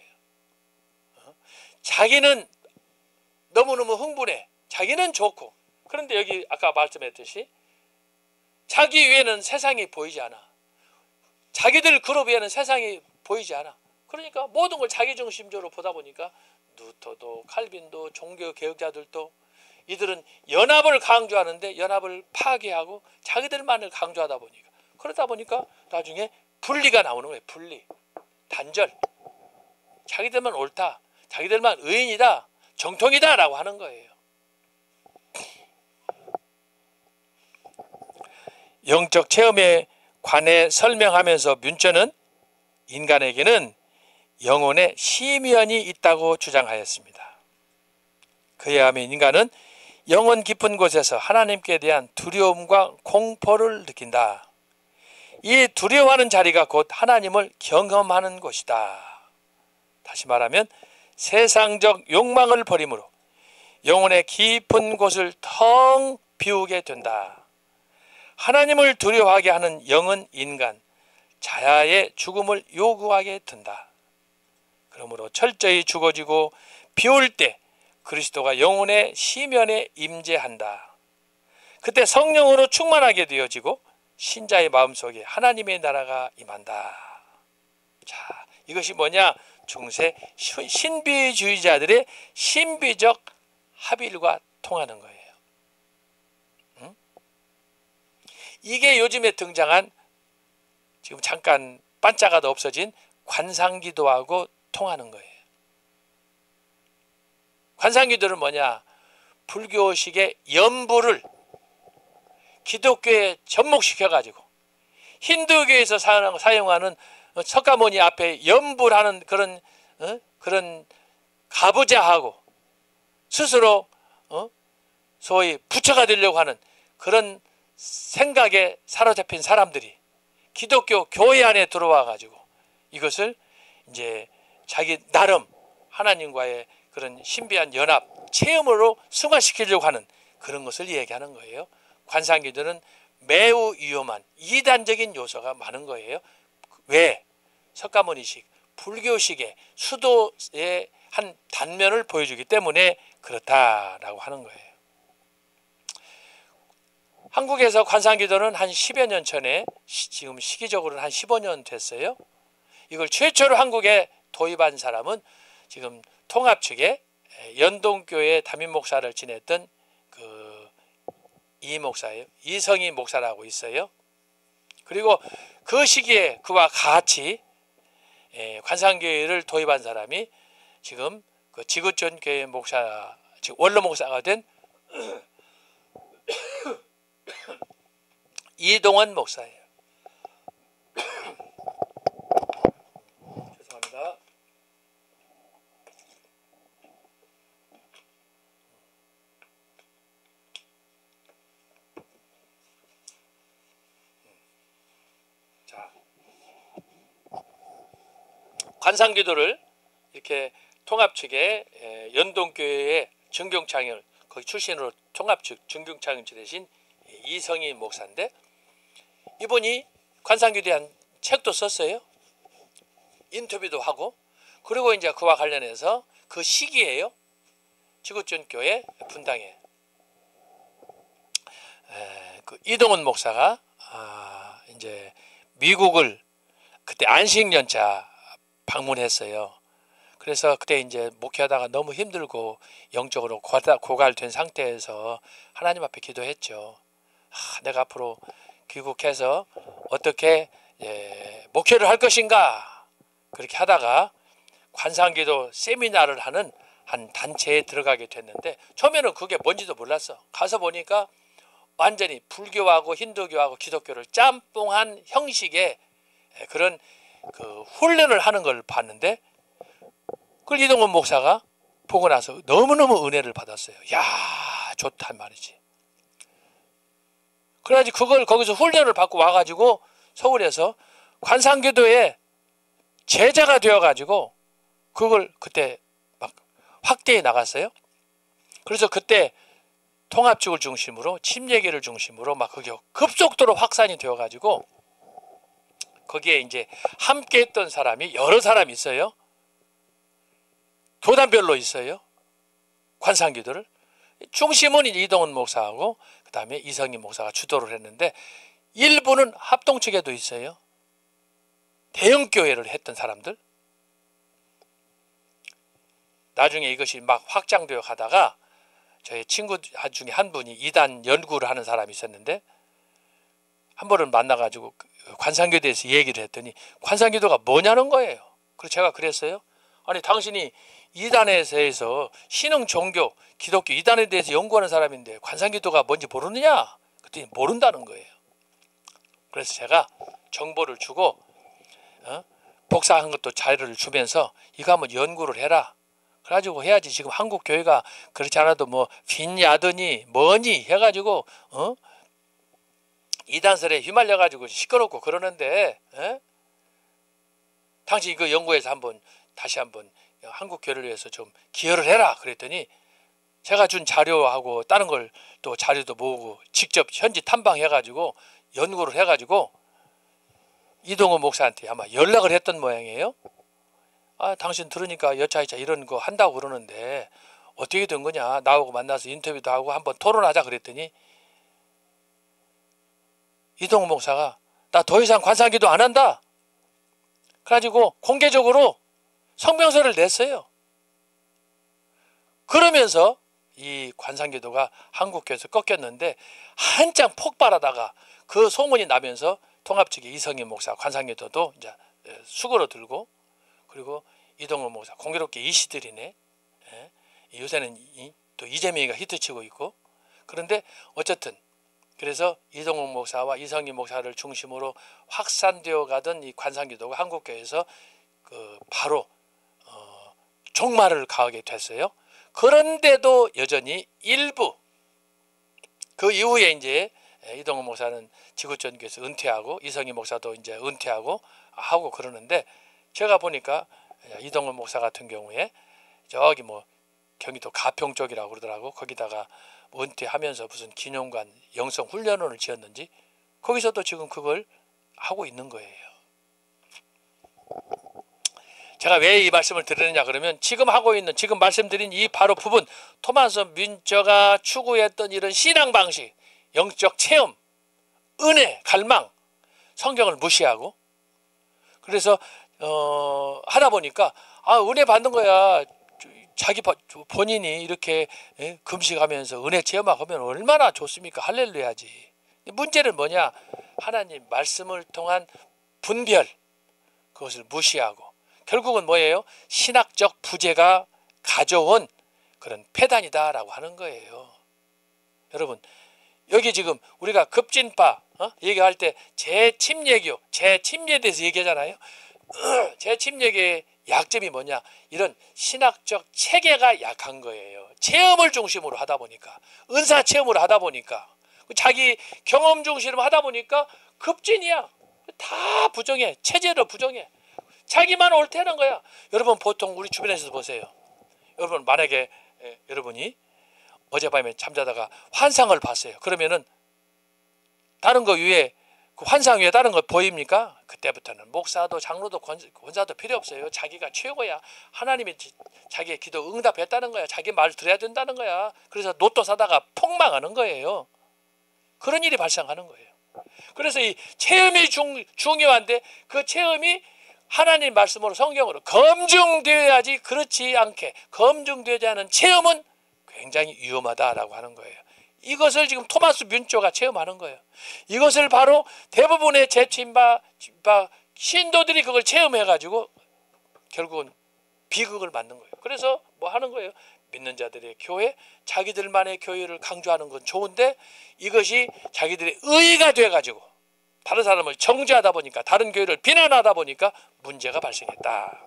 자기는 너무너무 흥분해. 자기는 좋고. 그런데 여기 아까 말씀했듯이 자기 위에는 세상이 보이지 않아. 자기들 그룹 위에는 세상이 보이지 않아. 그러니까 모든 걸 자기중심적으로 보다 보니까 루터도 칼빈도 종교개혁자들도 이들은 연합을 강조하는데 연합을 파괴하고 자기들만을 강조하다 보니까 그러다 보니까 나중에 분리가 나오는 거예요. 분리, 단절. 자기들만 옳다, 자기들만 의인이다, 정통이다 라고 하는 거예요. 영적 체험에 관해 설명하면서 민초는 인간에게는 영혼의 심연이 있다고 주장하였습니다. 그에 하면 인간은 영혼 깊은 곳에서 하나님께 대한 두려움과 공포를 느낀다. 이 두려워하는 자리가 곧 하나님을 경험하는 곳이다. 다시 말하면 세상적 욕망을 버림으로 영혼의 깊은 곳을 텅 비우게 된다. 하나님을 두려워하게 하는 영은 인간, 자야의 죽음을 요구하게 된다. 그러므로 철저히 죽어지고 비올 때 그리스도가 영혼의 시면에 임재한다. 그때 성령으로 충만하게 되어지고 신자의 마음속에 하나님의 나라가 임한다. 자, 이것이 뭐냐? 중세 신비주의자들의 신비적 합일과 통하는 거예요. 응? 이게 요즘에 등장한 지금 잠깐 반짝아도 없어진 관상기도하고 통하는 거예요. 관상기도는 뭐냐? 불교식의 연부를 기독교에 접목시켜가지고 힌두교에서 사용하는 석가모니 앞에 연부하는 그런 가부좌하고 스스로 소위 부처가 되려고 하는 그런 생각에 사로잡힌 사람들이 기독교 교회 안에 들어와 가지고 이것을 이제 자기 나름 하나님과의 그런 신비한 연합 체험으로 승화시키려고 하는 그런 것을 얘기하는 거예요. 관상기도는 매우 위험한 이단적인 요소가 많은 거예요. 왜? 석가모니식, 불교식의 수도의 한 단면을 보여주기 때문에 그렇다라고 하는 거예요. 한국에서 관상기도는 한 10여 년 전에, 지금 시기적으로는 한 15년 됐어요. 이걸 최초로 한국에 도입한 사람은 지금 통합 측에 연동교회 담임 목사를 지냈던 이 목사예요. 이성희 목사라고 있어요. 그리고 그 시기에 그와 같이 관상교회를 도입한 사람이 지금 그 지구촌 교회 목사, 즉 원로 목사가 된 이동원 목사예요. 죄송합니다. 자, 관상기도를 이렇게 통합 측에 연동교회의 정경창을 거기 출신으로 통합 측 정경창을 지내신 이성희 목사인데, 이분이 관상기도에 한 책도 썼어요. 인터뷰도 하고. 그리고 이제 그와 관련해서 그 시기에요. 지구촌 교회 분당에 그 이동원 목사가 이제 미국을 그때 안식연차 방문했어요. 그래서 그때 이제 목회하다가 너무 힘들고 영적으로 고갈된 상태에서 하나님 앞에 기도했죠. 내가 앞으로 귀국해서 어떻게 목회를 할 것인가, 그렇게 하다가 관상기도 세미나를 하는 한 단체에 들어가게 됐는데, 처음에는 그게 뭔지도 몰랐어. 가서 보니까 완전히 불교하고 힌두교하고 기독교를 짬뽕한 형식의 그런 그 훈련을 하는 걸 봤는데, 그걸 이동원 목사가 보고 나서 너무너무 은혜를 받았어요. 야, 좋단 말이지. 그래가지고 그걸 거기서 훈련을 받고 와가지고 서울에서 관상기도에 제자가 되어가지고 그걸 그때 막 확대해 나갔어요. 그래서 그때 통합 측을 중심으로 침례계를 중심으로 막 그게 급속도로 확산이 되어가지고 거기에 이제 함께했던 사람이 여러 사람이 있어요. 교단별로 있어요. 관상기도를 중심은 이동원 목사하고 그 다음에 이성희 목사가 주도를 했는데, 일부는 합동 측에도 있어요. 대형교회를 했던 사람들. 나중에 이것이 막 확장되어 가다가 저희 친구 중에 한 분이 이단 연구를 하는 사람이 있었는데, 한 번은 만나가지고 관상기도에 대해서 얘기를 했더니 관상기도가 뭐냐는 거예요. 그래서 제가 그랬어요. 아니, 당신이 이단에서 신흥 종교 기독교 이단에 대해서 연구하는 사람인데 관상기도가 뭔지 모르느냐? 그랬더니 모른다는 거예요. 그래서 제가 정보를 주고 복사한 것도 자료를 주면서 이거 한번 연구를 해라. 그래가지고 해야지. 지금 한국 교회가 그렇지 않아도 뭐 빈야더니 뭐니 해가지고 이단설에 휘말려가지고 시끄럽고 그러는데, 당신 이거 연구해서 다시 한번 한국 교회를 위해서 좀 기여를 해라. 그랬더니 제가 준 자료하고 다른 걸 또 자료도 모으고 직접 현지 탐방해가지고 연구를 해가지고 이동원 목사한테 아마 연락을 했던 모양이에요. 당신 들으니까 여차여차 이런 거 한다고 그러는데 어떻게 된 거냐. 나하고 만나서 인터뷰도 하고 한번 토론하자 그랬더니 이동훈 목사가 나 더 이상 관상기도 안 한다. 그래가지고 공개적으로 성명서를 냈어요. 그러면서 이 관상기도가 한국교회에서 꺾였는데 한창 폭발하다가 그 소문이 나면서 통합 측의 이성희 목사 관상기도도 이제 수그러들고 그리고 이동훈 목사 공교롭게 이시들이네. 요새는 또 이재명이가 히트치고 있고 그런데 어쨌든 그래서 이동훈 목사와 이성희 목사를 중심으로 확산되어 가던 이 관상기도가 한국교회에서 바로 종말을 가하게 됐어요. 그런데도 여전히 일부 그 이후에 이제 이동훈 목사는 지구촌교에서 은퇴하고 이성희 목사도 이제 은퇴하고 하고 그러는데 제가 보니까 이동훈 목사 같은 경우에 저기 뭐 경기도 가평 쪽이라고 그러더라고. 거기다가 은퇴하면서 무슨 기념관 영성 훈련원을 지었는지 거기서도 지금 그걸 하고 있는 거예요. 제가 왜 이 말씀을 드리느냐 그러면 지금 하고 있는 지금 말씀드린 이 바로 부분 토마스 뮌처가 추구했던 이런 신앙 방식 영적 체험 은혜 갈망 성경을 무시하고 그래서 하다 보니까 은혜 받는 거야. 자기 본인이 이렇게 금식하면서 은혜 체험하고 하면 얼마나 좋습니까? 할렐루야지. 문제는 뭐냐? 하나님 말씀을 통한 분별 그것을 무시하고 결국은 뭐예요? 신학적 부재가 가져온 그런 폐단이다라고 하는 거예요. 여러분 여기 지금 우리가 급진파 얘기할 때 재침례교 재침례에 대해서 얘기하잖아요. 재침례교의 약점이 뭐냐? 이런 신학적 체계가 약한 거예요. 체험을 중심으로 하다 보니까 은사 체험으로 하다 보니까 자기 경험 중심으로 하다 보니까 급진이야. 다 부정해. 체제로 부정해. 자기만 옳다는 거야. 여러분 보통 우리 주변에서 보세요. 여러분 만약에 여러분이 어젯밤에 잠자다가 환상을 봤어요. 그러면은 다른 거 위에 그 환상 위에 다른 거 보입니까? 그때부터는 목사도 장로도 권사도 필요 없어요. 자기가 최고야. 하나님이 자기의 기도 응답했다는 거야. 자기 말 들어야 된다는 거야. 그래서 로또 사다가 폭망하는 거예요. 그런 일이 발생하는 거예요. 그래서 이 체험이 중요한데 그 체험이 하나님 말씀으로 성경으로 검증되어야지 그렇지 않게 검증되지 않은 체험은 굉장히 위험하다라고 하는 거예요. 이것을 지금 토마스 뮌처가 체험하는 거예요. 이것을 바로 대부분의 재침파 신도들이 그걸 체험해가지고 결국은 비극을 맞는 거예요. 그래서 뭐 하는 거예요? 믿는 자들의 교회, 자기들만의 교회를 강조하는 건 좋은데 이것이 자기들의 의의가 돼가지고 다른 사람을 정죄하다 보니까 다른 교회를 비난하다 보니까 문제가 발생했다.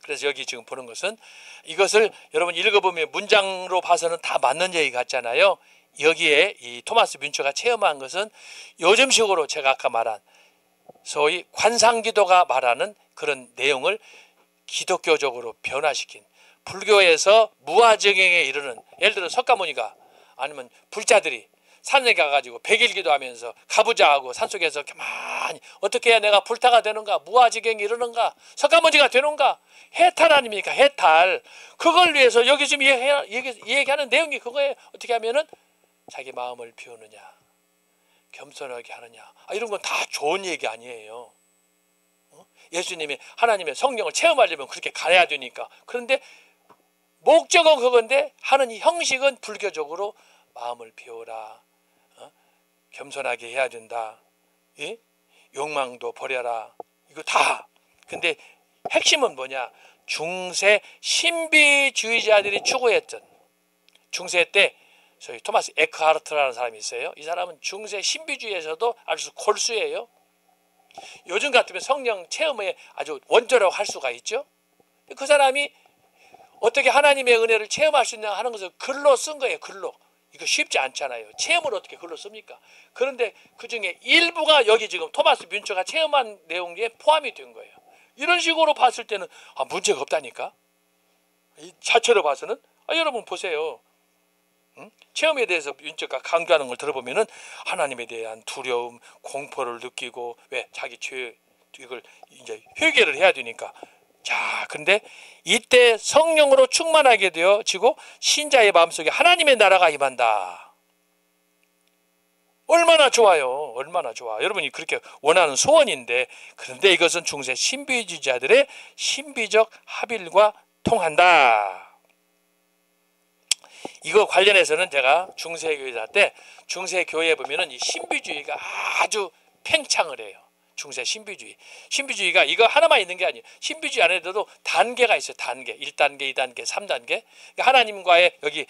그래서 여기 지금 보는 것은 이것을 여러분 읽어보면 문장으로 봐서는 다 맞는 얘기 같잖아요. 여기에 이 토마스 뮌처가 체험한 것은 요즘식으로 제가 아까 말한 소위 관상기도가 말하는 그런 내용을 기독교적으로 변화시킨 불교에서 무아증행에 이르는 예를 들어 석가모니가 아니면 불자들이 산에 가가지고 백일 기도하면서 가부좌하고 산속에서 가만히 어떻게 해야 내가 불타가 되는가 무아지경에 이르는가 석가모니가 되는가 해탈 아닙니까? 해탈. 그걸 위해서 여기 지금 얘기하는 내용이 그거예요. 어떻게 하면은 자기 마음을 비우느냐 겸손하게 하느냐 이런 건 다 좋은 얘기 아니에요. 예수님이 하나님의 성령을 체험하려면 그렇게 가야 되니까. 그런데 목적은 그건데 하는 이 형식은 불교적으로 마음을 비워라. 겸손하게 해야 된다. 예? 욕망도 버려라. 이거 다. 근데 핵심은 뭐냐? 중세 신비주의자들이 추구했던 중세 때 저희 토마스 에크하르트라는 사람이 있어요. 이 사람은 중세 신비주의에서도 아주 골수예요. 요즘 같으면 성령 체험에 아주 원조라고 할 수가 있죠. 그 사람이 어떻게 하나님의 은혜를 체험할 수 있냐 하는 것을 글로 쓴 거예요. 글로. 이거 쉽지 않잖아요. 체험을 어떻게 글로 씁니까? 그런데 그중에 일부가 여기 지금 토마스 뮌처가 체험한 내용에 포함이 된 거예요. 이런 식으로 봤을 때는 문제가 없다니까. 이 자체로 봐서는 여러분 보세요. 체험에 대해서 뮌처가 강조하는 걸 들어보면은 하나님에 대한 두려움, 공포를 느끼고 왜 자기 죄 이걸 이제 회개를 해야 되니까. 자, 근데 이때 성령으로 충만하게 되어지고 신자의 마음속에 하나님의 나라가 임한다. 얼마나 좋아요. 얼마나 좋아. 여러분이 그렇게 원하는 소원인데, 그런데 이것은 중세 신비주의자들의 신비적 합일과 통한다. 이거 관련해서는 제가 중세교회자 때 중세교회에 보면은 이 신비주의가 아주 팽창을 해요. 중세 신비주의. 신비주의가 이거 하나만 있는 게 아니에요. 신비주의 안에도 단계가 있어요. 단계. 1단계, 2단계, 3단계. 하나님과의 여기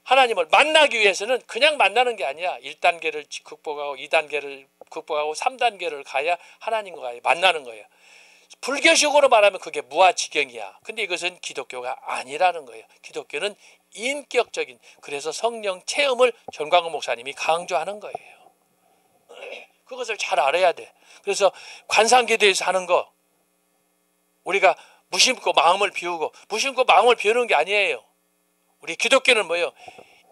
하나님을 만나기 위해서는 그냥 만나는 게 아니야. 1단계를 극복하고 2단계를 극복하고 3단계를 가야 하나님과 만나는 거예요. 불교식으로 말하면 그게 무아지경이야. 근데 이것은 기독교가 아니라는 거예요. 기독교는 인격적인, 그래서 성령 체험을 전광훈 목사님이 강조하는 거예요. 그것을 잘 알아야 돼. 그래서 관상기도에서 하는 거, 우리가 무심코 마음을 비우고, 무심코 마음을 비우는 게 아니에요. 우리 기독교는 뭐예요?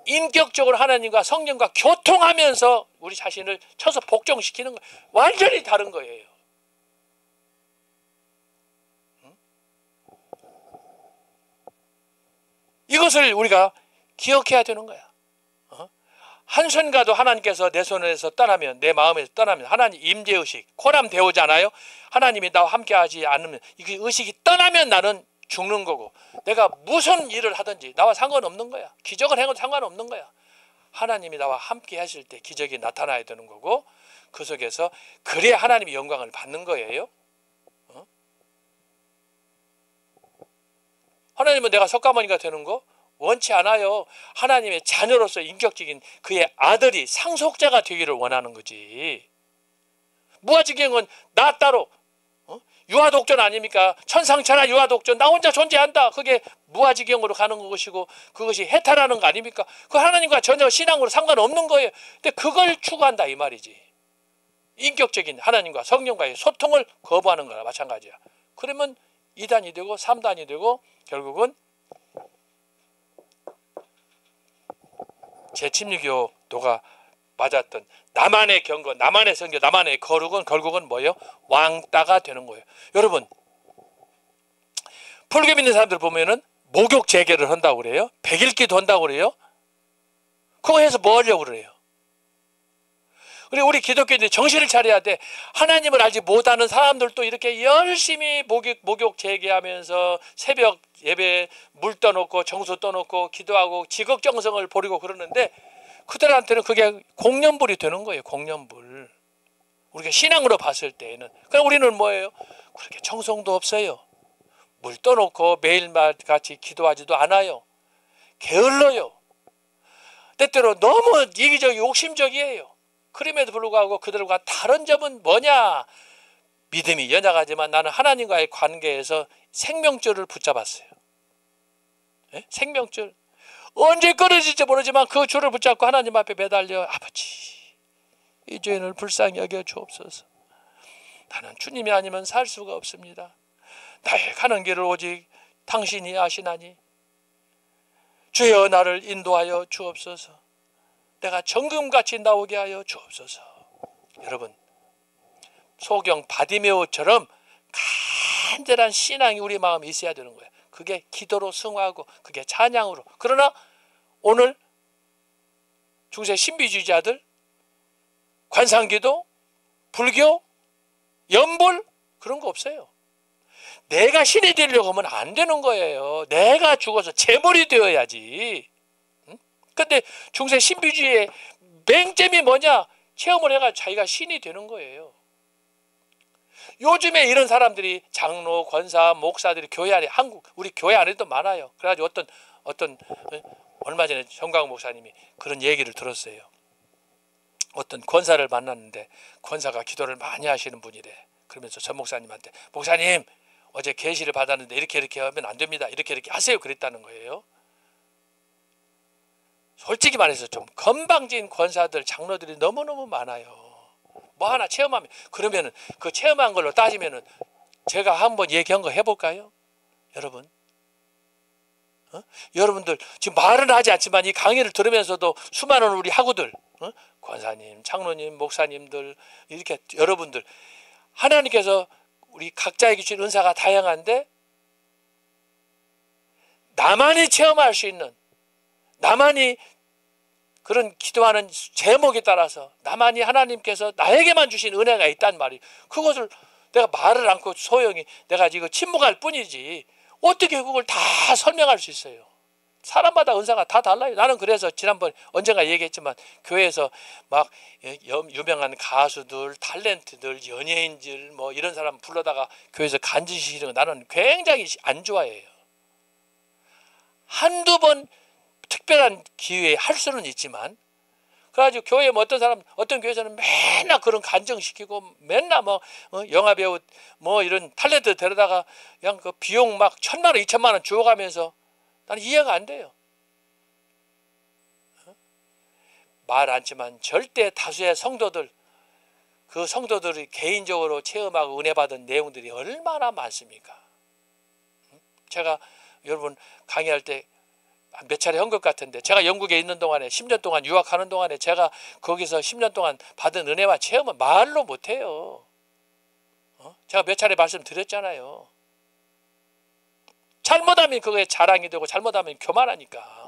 인격적으로 하나님과 성령과 교통하면서 우리 자신을 쳐서 복종시키는 거, 완전히 다른 거예요. 이것을 우리가 기억해야 되는 거야. 한 순간도 하나님께서 내 손에서 떠나면, 내 마음에서 떠나면, 하나님 임재의식, 코람데오잖아요. 하나님이 나와 함께하지 않으면, 이 의식이 떠나면 나는 죽는 거고, 내가 무슨 일을 하든지 나와 상관없는 거야. 기적을 행해도 상관없는 거야. 하나님이 나와 함께 하실 때 기적이 나타나야 되는 거고, 그 속에서 그래야 하나님이 영광을 받는 거예요. 하나님은 내가 석가모니가 되는 거 원치 않아요. 하나님의 자녀로서 인격적인 그의 아들이 상속자가 되기를 원하는 거지. 무아지경은 나 따로 유아독존 아닙니까? 천상천하 유아독존, 나 혼자 존재한다. 그게 무아지경으로 가는 것이고, 그것이 해탈하는 거 아닙니까? 그 하나님과 전혀 신앙으로 상관없는 거예요. 근데 그걸 추구한다 이 말이지. 인격적인 하나님과 성령과의 소통을 거부하는 거나 마찬가지야. 그러면 2단이 되고 3단이 되고 결국은 제16교도가 맞았던 나만의 경거, 나만의 성교, 나만의 거룩은 결국은 뭐예요? 왕따가 되는 거예요. 여러분, 불교 믿는 사람들 보면은 목욕 재개를 한다고 그래요. 백일기도 한다고 그래요. 그거 해서 뭐 하려고 그래요? 우리 기독교인들이 정신을 차려야 돼. 하나님을 알지 못하는 사람들도 이렇게 열심히 목욕 재개하면서 새벽 예배 물 떠놓고 정수 떠놓고 기도하고 지극정성을 버리고 그러는데, 그들한테는 그게 공연불이 되는 거예요. 공연불. 우리가 신앙으로 봤을 때에는. 그럼 우리는 뭐예요? 그렇게 정성도 없어요. 물 떠놓고 매일같이 기도하지도 않아요. 게을러요. 때때로 너무 이기적이고 욕심적이에요. 그럼에도 불구하고 그들과 다른 점은 뭐냐? 믿음이 연약하지만 나는 하나님과의 관계에서 생명줄을 붙잡았어요. 네? 생명줄. 언제 끊어질지 모르지만 그 줄을 붙잡고 하나님 앞에 매달려, 아버지, 이 죄인을 불쌍히 여겨 주옵소서. 나는 주님이 아니면 살 수가 없습니다. 나의 가는 길을 오직 당신이 아시나니 주여 나를 인도하여 주옵소서. 내가 정금같이 나오게 하여 주옵소서. 여러분, 소경 바디메오처럼 간절한 신앙이 우리 마음에 있어야 되는 거예요. 그게 기도로 승화하고 그게 찬양으로. 그러나 오늘 중세 신비주의자들, 관상기도, 불교, 연불 그런 거 없어요. 내가 신이 되려고 하면 안 되는 거예요. 내가 죽어서 재물이 되어야지. 근데 중세 신비주의의 맹점이 뭐냐? 체험을 해가 자기가 신이 되는 거예요. 요즘에 이런 사람들이 장로, 권사, 목사들이 교회 안에, 우리 교회 안에도 많아요. 그래가지고 어떤 얼마 전에 정광훈 목사님이 그런 얘기를 들었어요. 어떤 권사를 만났는데 권사가 기도를 많이 하시는 분이래. 그러면서 전 목사님한테, 목사님 어제 계시를 받았는데 이렇게 하면 안 됩니다. 이렇게 하세요. 그랬다는 거예요. 솔직히 말해서 좀 건방진 권사들, 장로들이 너무너무 많아요. 뭐 하나 체험하면, 그러면은 그 체험한 걸로 따지면은 제가 한번 얘기한 거 해볼까요? 여러분, 여러분들 지금 말은 하지 않지만 이 강의를 들으면서도 수많은 우리 학우들, 권사님, 장로님, 목사님들, 이렇게 여러분들, 하나님께서 우리 각자에게 주신 은사가 다양한데 나만이 체험할 수 있는, 나만이 그런 기도하는 제목에 따라서 나만이 하나님께서 나에게만 주신 은혜가 있단 말이에요. 그것을 내가 말을 않고 소용이, 내가 지금 침묵할 뿐이지 어떻게 그걸 다 설명할 수 있어요. 사람마다 은사가 다 달라요. 나는 그래서 지난번 언젠가 얘기했지만 교회에서 막 유명한 가수들, 탤런트들, 연예인들 뭐 이런 사람 불러다가 교회에서 간지시키는 거 나는 굉장히 안 좋아해요. 한두 번 특별한 기회에 할 수는 있지만, 그래가지고 교회에 뭐 어떤 사람, 어떤 교회에서는 맨날 그런 간증시키고 맨날 뭐 영화배우 뭐 이런 탤런트 데려다가 그냥 그 비용 막 1,000만 원, 2,000만 원 주어가면서 나는 이해가 안 돼요. 말 않지만 절대 다수의 성도들, 그 성도들이 개인적으로 체험하고 은혜 받은 내용들이 얼마나 많습니까? 제가 여러분 강의할 때 몇 차례 한 것 같은데, 제가 영국에 있는 동안에 10년 동안 유학하는 동안에 제가 거기서 10년 동안 받은 은혜와 체험은 말로 못해요. 제가 몇 차례 말씀드렸잖아요. 잘못하면 그거에 자랑이 되고 잘못하면 교만하니까.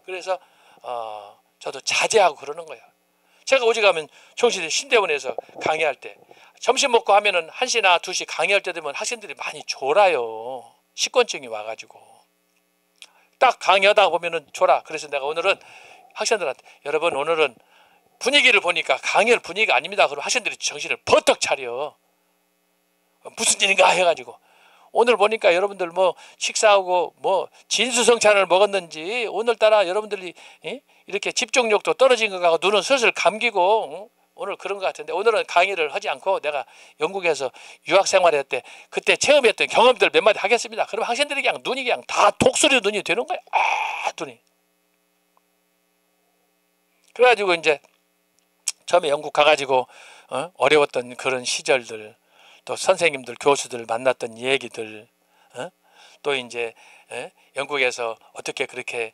그래서 저도 자제하고 그러는 거예요. 제가 오직하면 총시대 신대원에서 강의할 때 점심 먹고 하면은 1시나 2시 강의할 때 되면 학생들이 많이 졸아요. 식곤증이 와가지고. 딱 강의하다 보면은 졸아. 그래서 내가 오늘은 학생들한테, 여러분 오늘은 분위기를 보니까 강의할 분위기가 아닙니다. 그럼 학생들이 정신을 버떡 차려. 무슨 일인가 해가지고. 오늘 보니까 여러분들 뭐 식사하고 뭐 진수성찬을 먹었는지 오늘따라 여러분들이 이렇게 집중력도 떨어진 것 같고 눈은 슬슬 감기고 오늘 그런 것 같은데, 오늘은 강의를 하지 않고 내가 영국에서 유학 생활할 때 그때 체험했던 경험들 몇 마디 하겠습니다. 그럼 학생들이 그냥 눈이 그냥 다 독수리 눈이 되는 거야. 눈이. 그래가지고 이제 처음에 영국 가가지고 어려웠던 그런 시절들, 또 선생님들, 교수들 만났던 얘기들, 또 이제 영국에서 어떻게 그렇게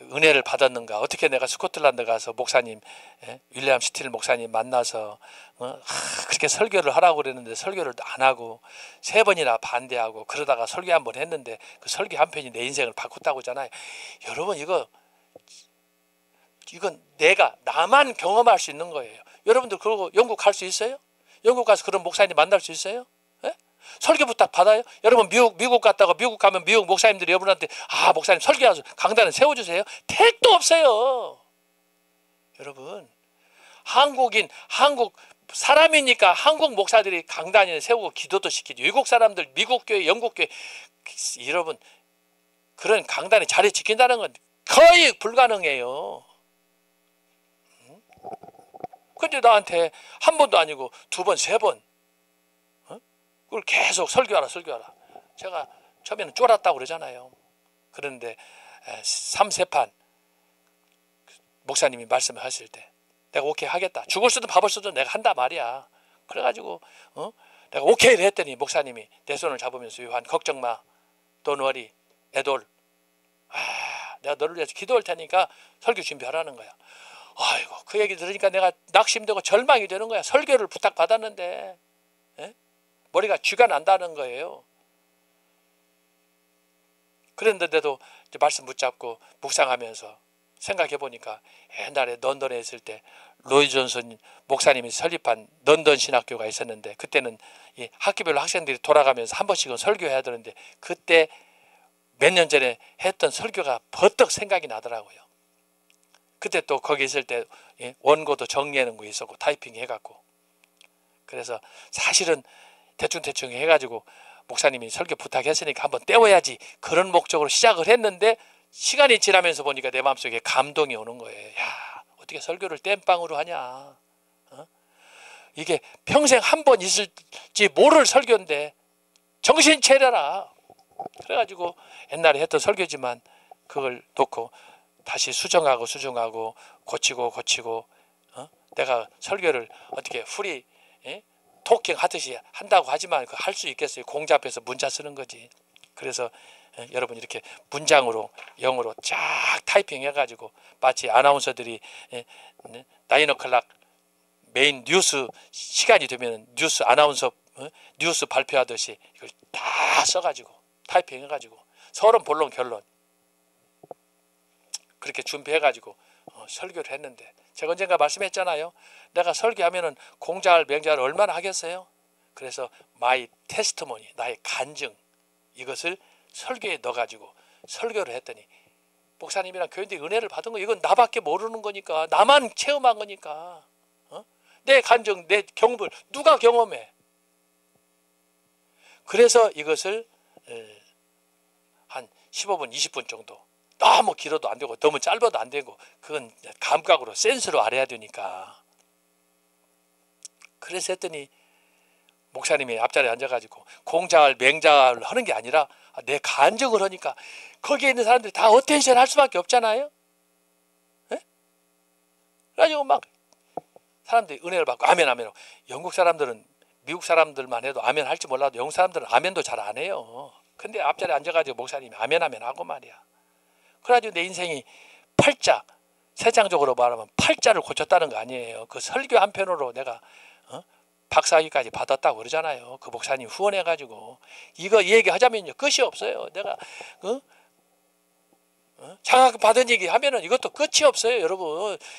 은혜를 받았는가, 어떻게 내가 스코틀랜드 가서 목사님, 윌리엄 스틸 목사님 만나서 그렇게 설교를 하라고 그랬는데 설교를 안 하고 3번이나 반대하고 그러다가 설교 한 번 했는데 그 설교 한 편이 내 인생을 바꿨다고 하잖아요. 여러분 이건 나만 경험할 수 있는 거예요. 여러분들 그러고 영국 갈 수 있어요? 영국 가서 그런 목사님 만날 수 있어요? 예? 설교 부탁 받아요? 여러분 미국 갔다가 미국 가면 미국 목사님들이 여러분한테 목사님 설교하셔서 강단을 세워주세요? 택도 없어요. 여러분 한국 사람이니까 한국 목사들이 강단을 세우고 기도도 시키죠. 외국 사람들 미국 교회, 영국 교회, 여러분 그런 강단의 자리 지킨다는 건 거의 불가능해요. 근데 나한테 한 번도 아니고 2번, 3번 그걸 계속 설교하라. 제가 처음에는 쫄았다고 그러잖아요. 그런데 3세판 목사님이 말씀을 하실 때 내가 오케이 하겠다. 죽을 수도 밥을 수도 내가 한다 말이야. 그래가지고 내가 오케이를 했더니 목사님이 내 손을 잡으면서 요한 걱정 마. Don't worry. 애돌. 내가 너를 위해서 기도할 테니까 설교 준비하라는 거야. 아이고 그 얘기 들으니까 내가 낙심되고 절망이 되는 거야. 설교를 부탁받았는데 머리가 쥐가 난다는 거예요. 그랬는데도 말씀 붙잡고 묵상하면서 생각해 보니까 옛날에 런던에 있을 때 로이 존슨 목사님이 설립한 런던 신학교가 있었는데, 그때는 학기별로 학생들이 돌아가면서 한 번씩은 설교해야 되는데 그때 몇 년 전에 했던 설교가 버떡 생각이 나더라고요. 그때 또 거기 있을 때 원고도 정리하는 거 있었고 타이핑 해갖고, 그래서 사실은 대충 해가지고 목사님이 설교 부탁했으니까 한번 때워야지 그런 목적으로 시작을 했는데 시간이 지나면서 보니까 내 마음속에 감동이 오는 거예요. 야, 어떻게 설교를 땜빵으로 하냐. 이게 평생 한 번 있을지 모를 설교인데 정신 차려라. 그래가지고 옛날에 했던 설교지만 그걸 놓고 다시 수정하고 고치고 내가 설교를 어떻게 풀이 토킹 하듯이 한다고 하지만 할 수 있겠어요? 공자 앞에서 문자 쓰는 거지. 그래서 여러분 이렇게 문장으로 영어로 쫙 타이핑 해가지고 마치 아나운서들이 9 o'clock 메인 뉴스 시간이 되면 뉴스 아나운서 뉴스 발표하듯이 이걸 다 써가지고 타이핑해가지고 서론 본론 결론 그렇게 준비해가지고 설교를 했는데 제가 언젠가 말씀했잖아요. 내가 설교하면은 공자를 맹자를 얼마나 하겠어요? 그래서 마이 테스트모니 나의 간증 이것을 설교에 넣어가지고 설교를 했더니 목사님이랑 교인들이 은혜를 받은 거 이건 나밖에 모르는 거니까 나만 체험한 거니까 내 간증 내 경험을 누가 경험해? 그래서 이것을 한 15분 20분 정도 너무 길어도 안 되고 너무 짧아도 안 되고 그건 감각으로 센스로 알아야 되니까 그래서 했더니 목사님이 앞자리에 앉아가지고 공자를 맹자를 하는 게 아니라 내 간증을 하니까 거기에 있는 사람들이 다 어텐션 할 수밖에 없잖아요. 에? 그래가지고 막 사람들이 은혜를 받고 아멘 아멘. 영국 사람들은 미국 사람들만 해도 아멘 할지 몰라도 영국 사람들은 아멘도 잘 안 해요. 근데 앞자리에 앉아가지고 목사님이 아멘 아멘 하고 말이야. 그래가지고 내 인생이 팔자 세상적으로 말하면 팔자를 고쳤다는 거 아니에요. 그 설교 한 편으로 내가 박사학위까지 받았다고 그러잖아요. 그 목사님 후원해가지고 이거 얘기하자면요 끝이 없어요. 내가 장학 받은 얘기 하면은 이것도 끝이 없어요.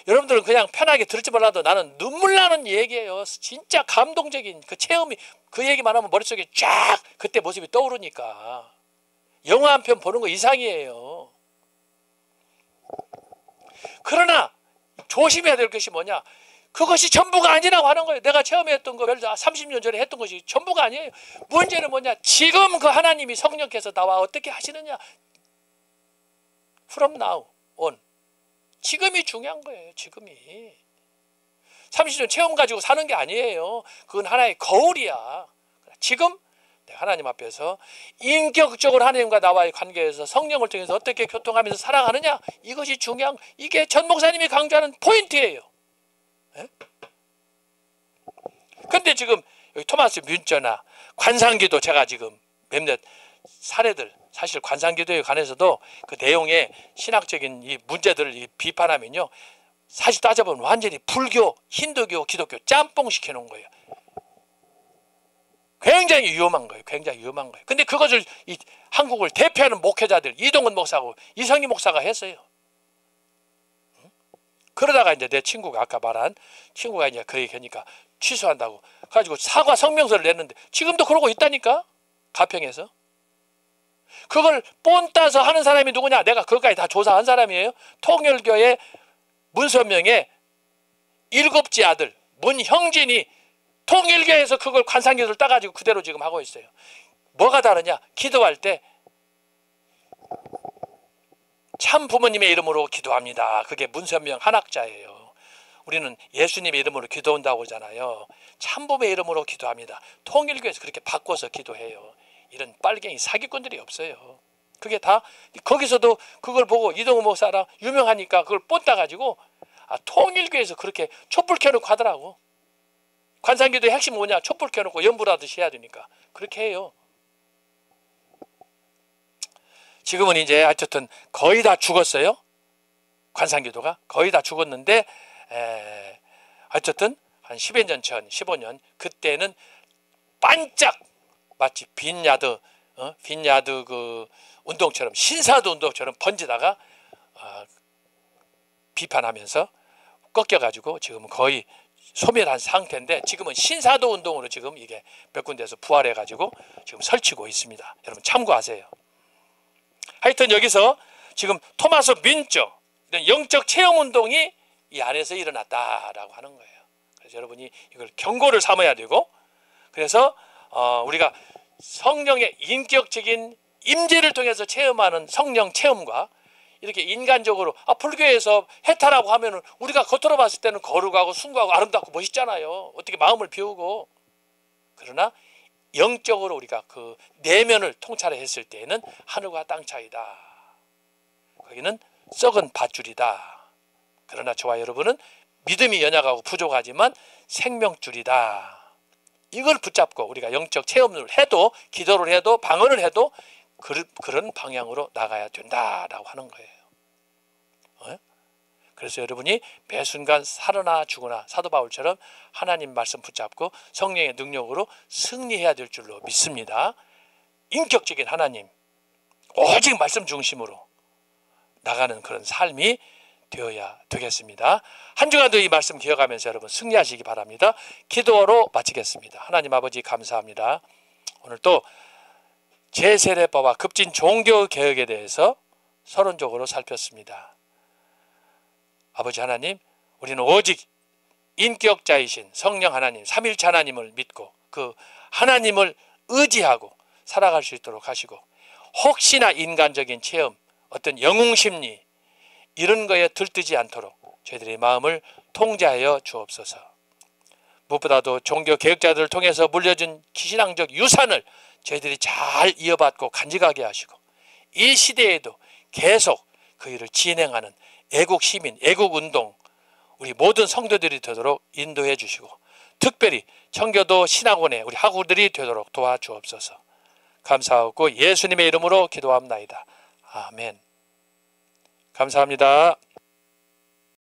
여러분들은 그냥 편하게 들을지 몰라도 나는 눈물 나는 얘기예요. 진짜 감동적인 그 체험이 그 얘기만 하면 머릿속에 쫙 그때 모습이 떠오르니까 영화 한 편 보는 거 이상이에요. 그러나 조심해야 될 것이 뭐냐? 그것이 전부가 아니라고 하는 거예요. 내가 처음에 했던 거 30년 전에 했던 것이 전부가 아니에요. 문제는 뭐냐? 지금 그 하나님이 성령께서 나와 어떻게 하시느냐? From now on. 지금이 중요한 거예요. 지금이. 30년 체험 가지고 사는 게 아니에요. 그건 하나의 거울이야. 지금 내가 하나님 앞에서 인격적으로 하나님과 나와의 관계에서 성령을 통해서 어떻게 교통하면서 살아가느냐? 이것이 중요한 이게 전 목사님이 강조하는 포인트예요. 근데 지금 여기 토마스 뮌저나 관상기도 제가 지금 몇몇 사례들 사실 관상기도에 관해서도 그 내용의 신학적인 이 문제들을 비판하면요 사실 따져보면 완전히 불교, 힌두교, 기독교 짬뽕 시켜놓은 거예요. 굉장히 위험한 거예요. 굉장히 위험한 거예요. 근데 그것을 이 한국을 대표하는 목회자들 이동근 목사하고 이성희 목사가 했어요. 그러다가 이제 내 친구가 아까 말한 친구가 이제 그 얘기하니까 취소한다고 가지고 사과 성명서를 냈는데 지금도 그러고 있다니까 가평에서. 그걸 본 따서 하는 사람이 누구냐? 내가 그것까지 다 조사한 사람이에요. 통일교의 문선명의 7째 아들 문형진이 통일교에서 그걸 관상기도를 따가지고 그대로 지금 하고 있어요. 뭐가 다르냐? 기도할 때 참 부모님의 이름으로 기도합니다. 그게 문선명 한학자예요. 우리는 예수님의 이름으로 기도한다고 하잖아요. 참 부모의 이름으로 기도합니다. 통일교에서 그렇게 바꿔서 기도해요. 이런 빨갱이 사기꾼들이 없어요. 그게 다 거기서도 그걸 보고 이동훈 목사랑 유명하니까 그걸 뽐따 가지고 통일교에서 그렇게 촛불 켜놓고 하더라고. 관상기도의 핵심 뭐냐? 촛불 켜놓고 연불하듯이 해야 되니까 그렇게 해요. 지금은 이제 어쨌든 거의 다 죽었어요. 관상기도가 거의 다 죽었는데 어쨌든 한 10여 년 전, 15년 그때는 반짝 마치 빈야드 그 운동처럼 신사드 운동처럼 번지다가 비판하면서 꺾여가지고 지금은 거의 소멸한 상태인데 지금은 신사도 운동으로 지금 이게 몇 군데에서 부활해가지고 지금 설치고 있습니다. 여러분 참고하세요. 하여튼 여기서 지금 토마스 뮌저 영적 체험 운동이 이 안에서 일어났다라고 하는 거예요. 그래서 여러분이 이걸 경고를 삼아야 되고 그래서 우리가 성령의 인격적인 임재를 통해서 체험하는 성령 체험과 이렇게 인간적으로 불교에서 해탈하고 하면은 우리가 겉으로 봤을 때는 거룩하고 숭고하고 아름답고 멋있잖아요. 어떻게 마음을 비우고. 그러나 영적으로 우리가 그 내면을 통찰했을 때에는 하늘과 땅 차이다. 거기는 썩은 밧줄이다. 그러나 저와 여러분은 믿음이 연약하고 부족하지만 생명줄이다. 이걸 붙잡고 우리가 영적 체험을 해도 기도를 해도 방언을 해도 그런 방향으로 나가야 된다라고 하는 거예요. 그래서 여러분이 매 순간 살아나 죽으나 사도 바울처럼 하나님 말씀 붙잡고 성령의 능력으로 승리해야 될 줄로 믿습니다. 인격적인 하나님, 오직 말씀 중심으로 나가는 그런 삶이 되어야 되겠습니다. 한 주간도 이 말씀 기억하면서 여러분 승리하시기 바랍니다. 기도로 마치겠습니다. 하나님 아버지 감사합니다. 오늘 또 제세례법과 급진 종교개혁에 대해서 서론적으로 살폈습니다. 아버지 하나님, 우리는 오직 인격자이신 성령 하나님, 삼일체 하나님을 믿고 그 하나님을 의지하고 살아갈 수 있도록 하시고, 혹시나 인간적인 체험, 어떤 영웅심리 이런 거에 들뜨지 않도록 저희들의 마음을 통제하여 주옵소서. 무엇보다도 종교개혁자들을 통해서 물려준 신앙적 유산을 저희들이 잘 이어받고 간직하게 하시고, 이 시대에도 계속 그 일을 진행하는 애국시민, 애국운동 우리 모든 성도들이 되도록 인도해 주시고, 특별히 청교도 신학원의 우리 학우들이 되도록 도와주옵소서. 감사하고 예수님의 이름으로 기도합나이다. 아멘. 감사합니다.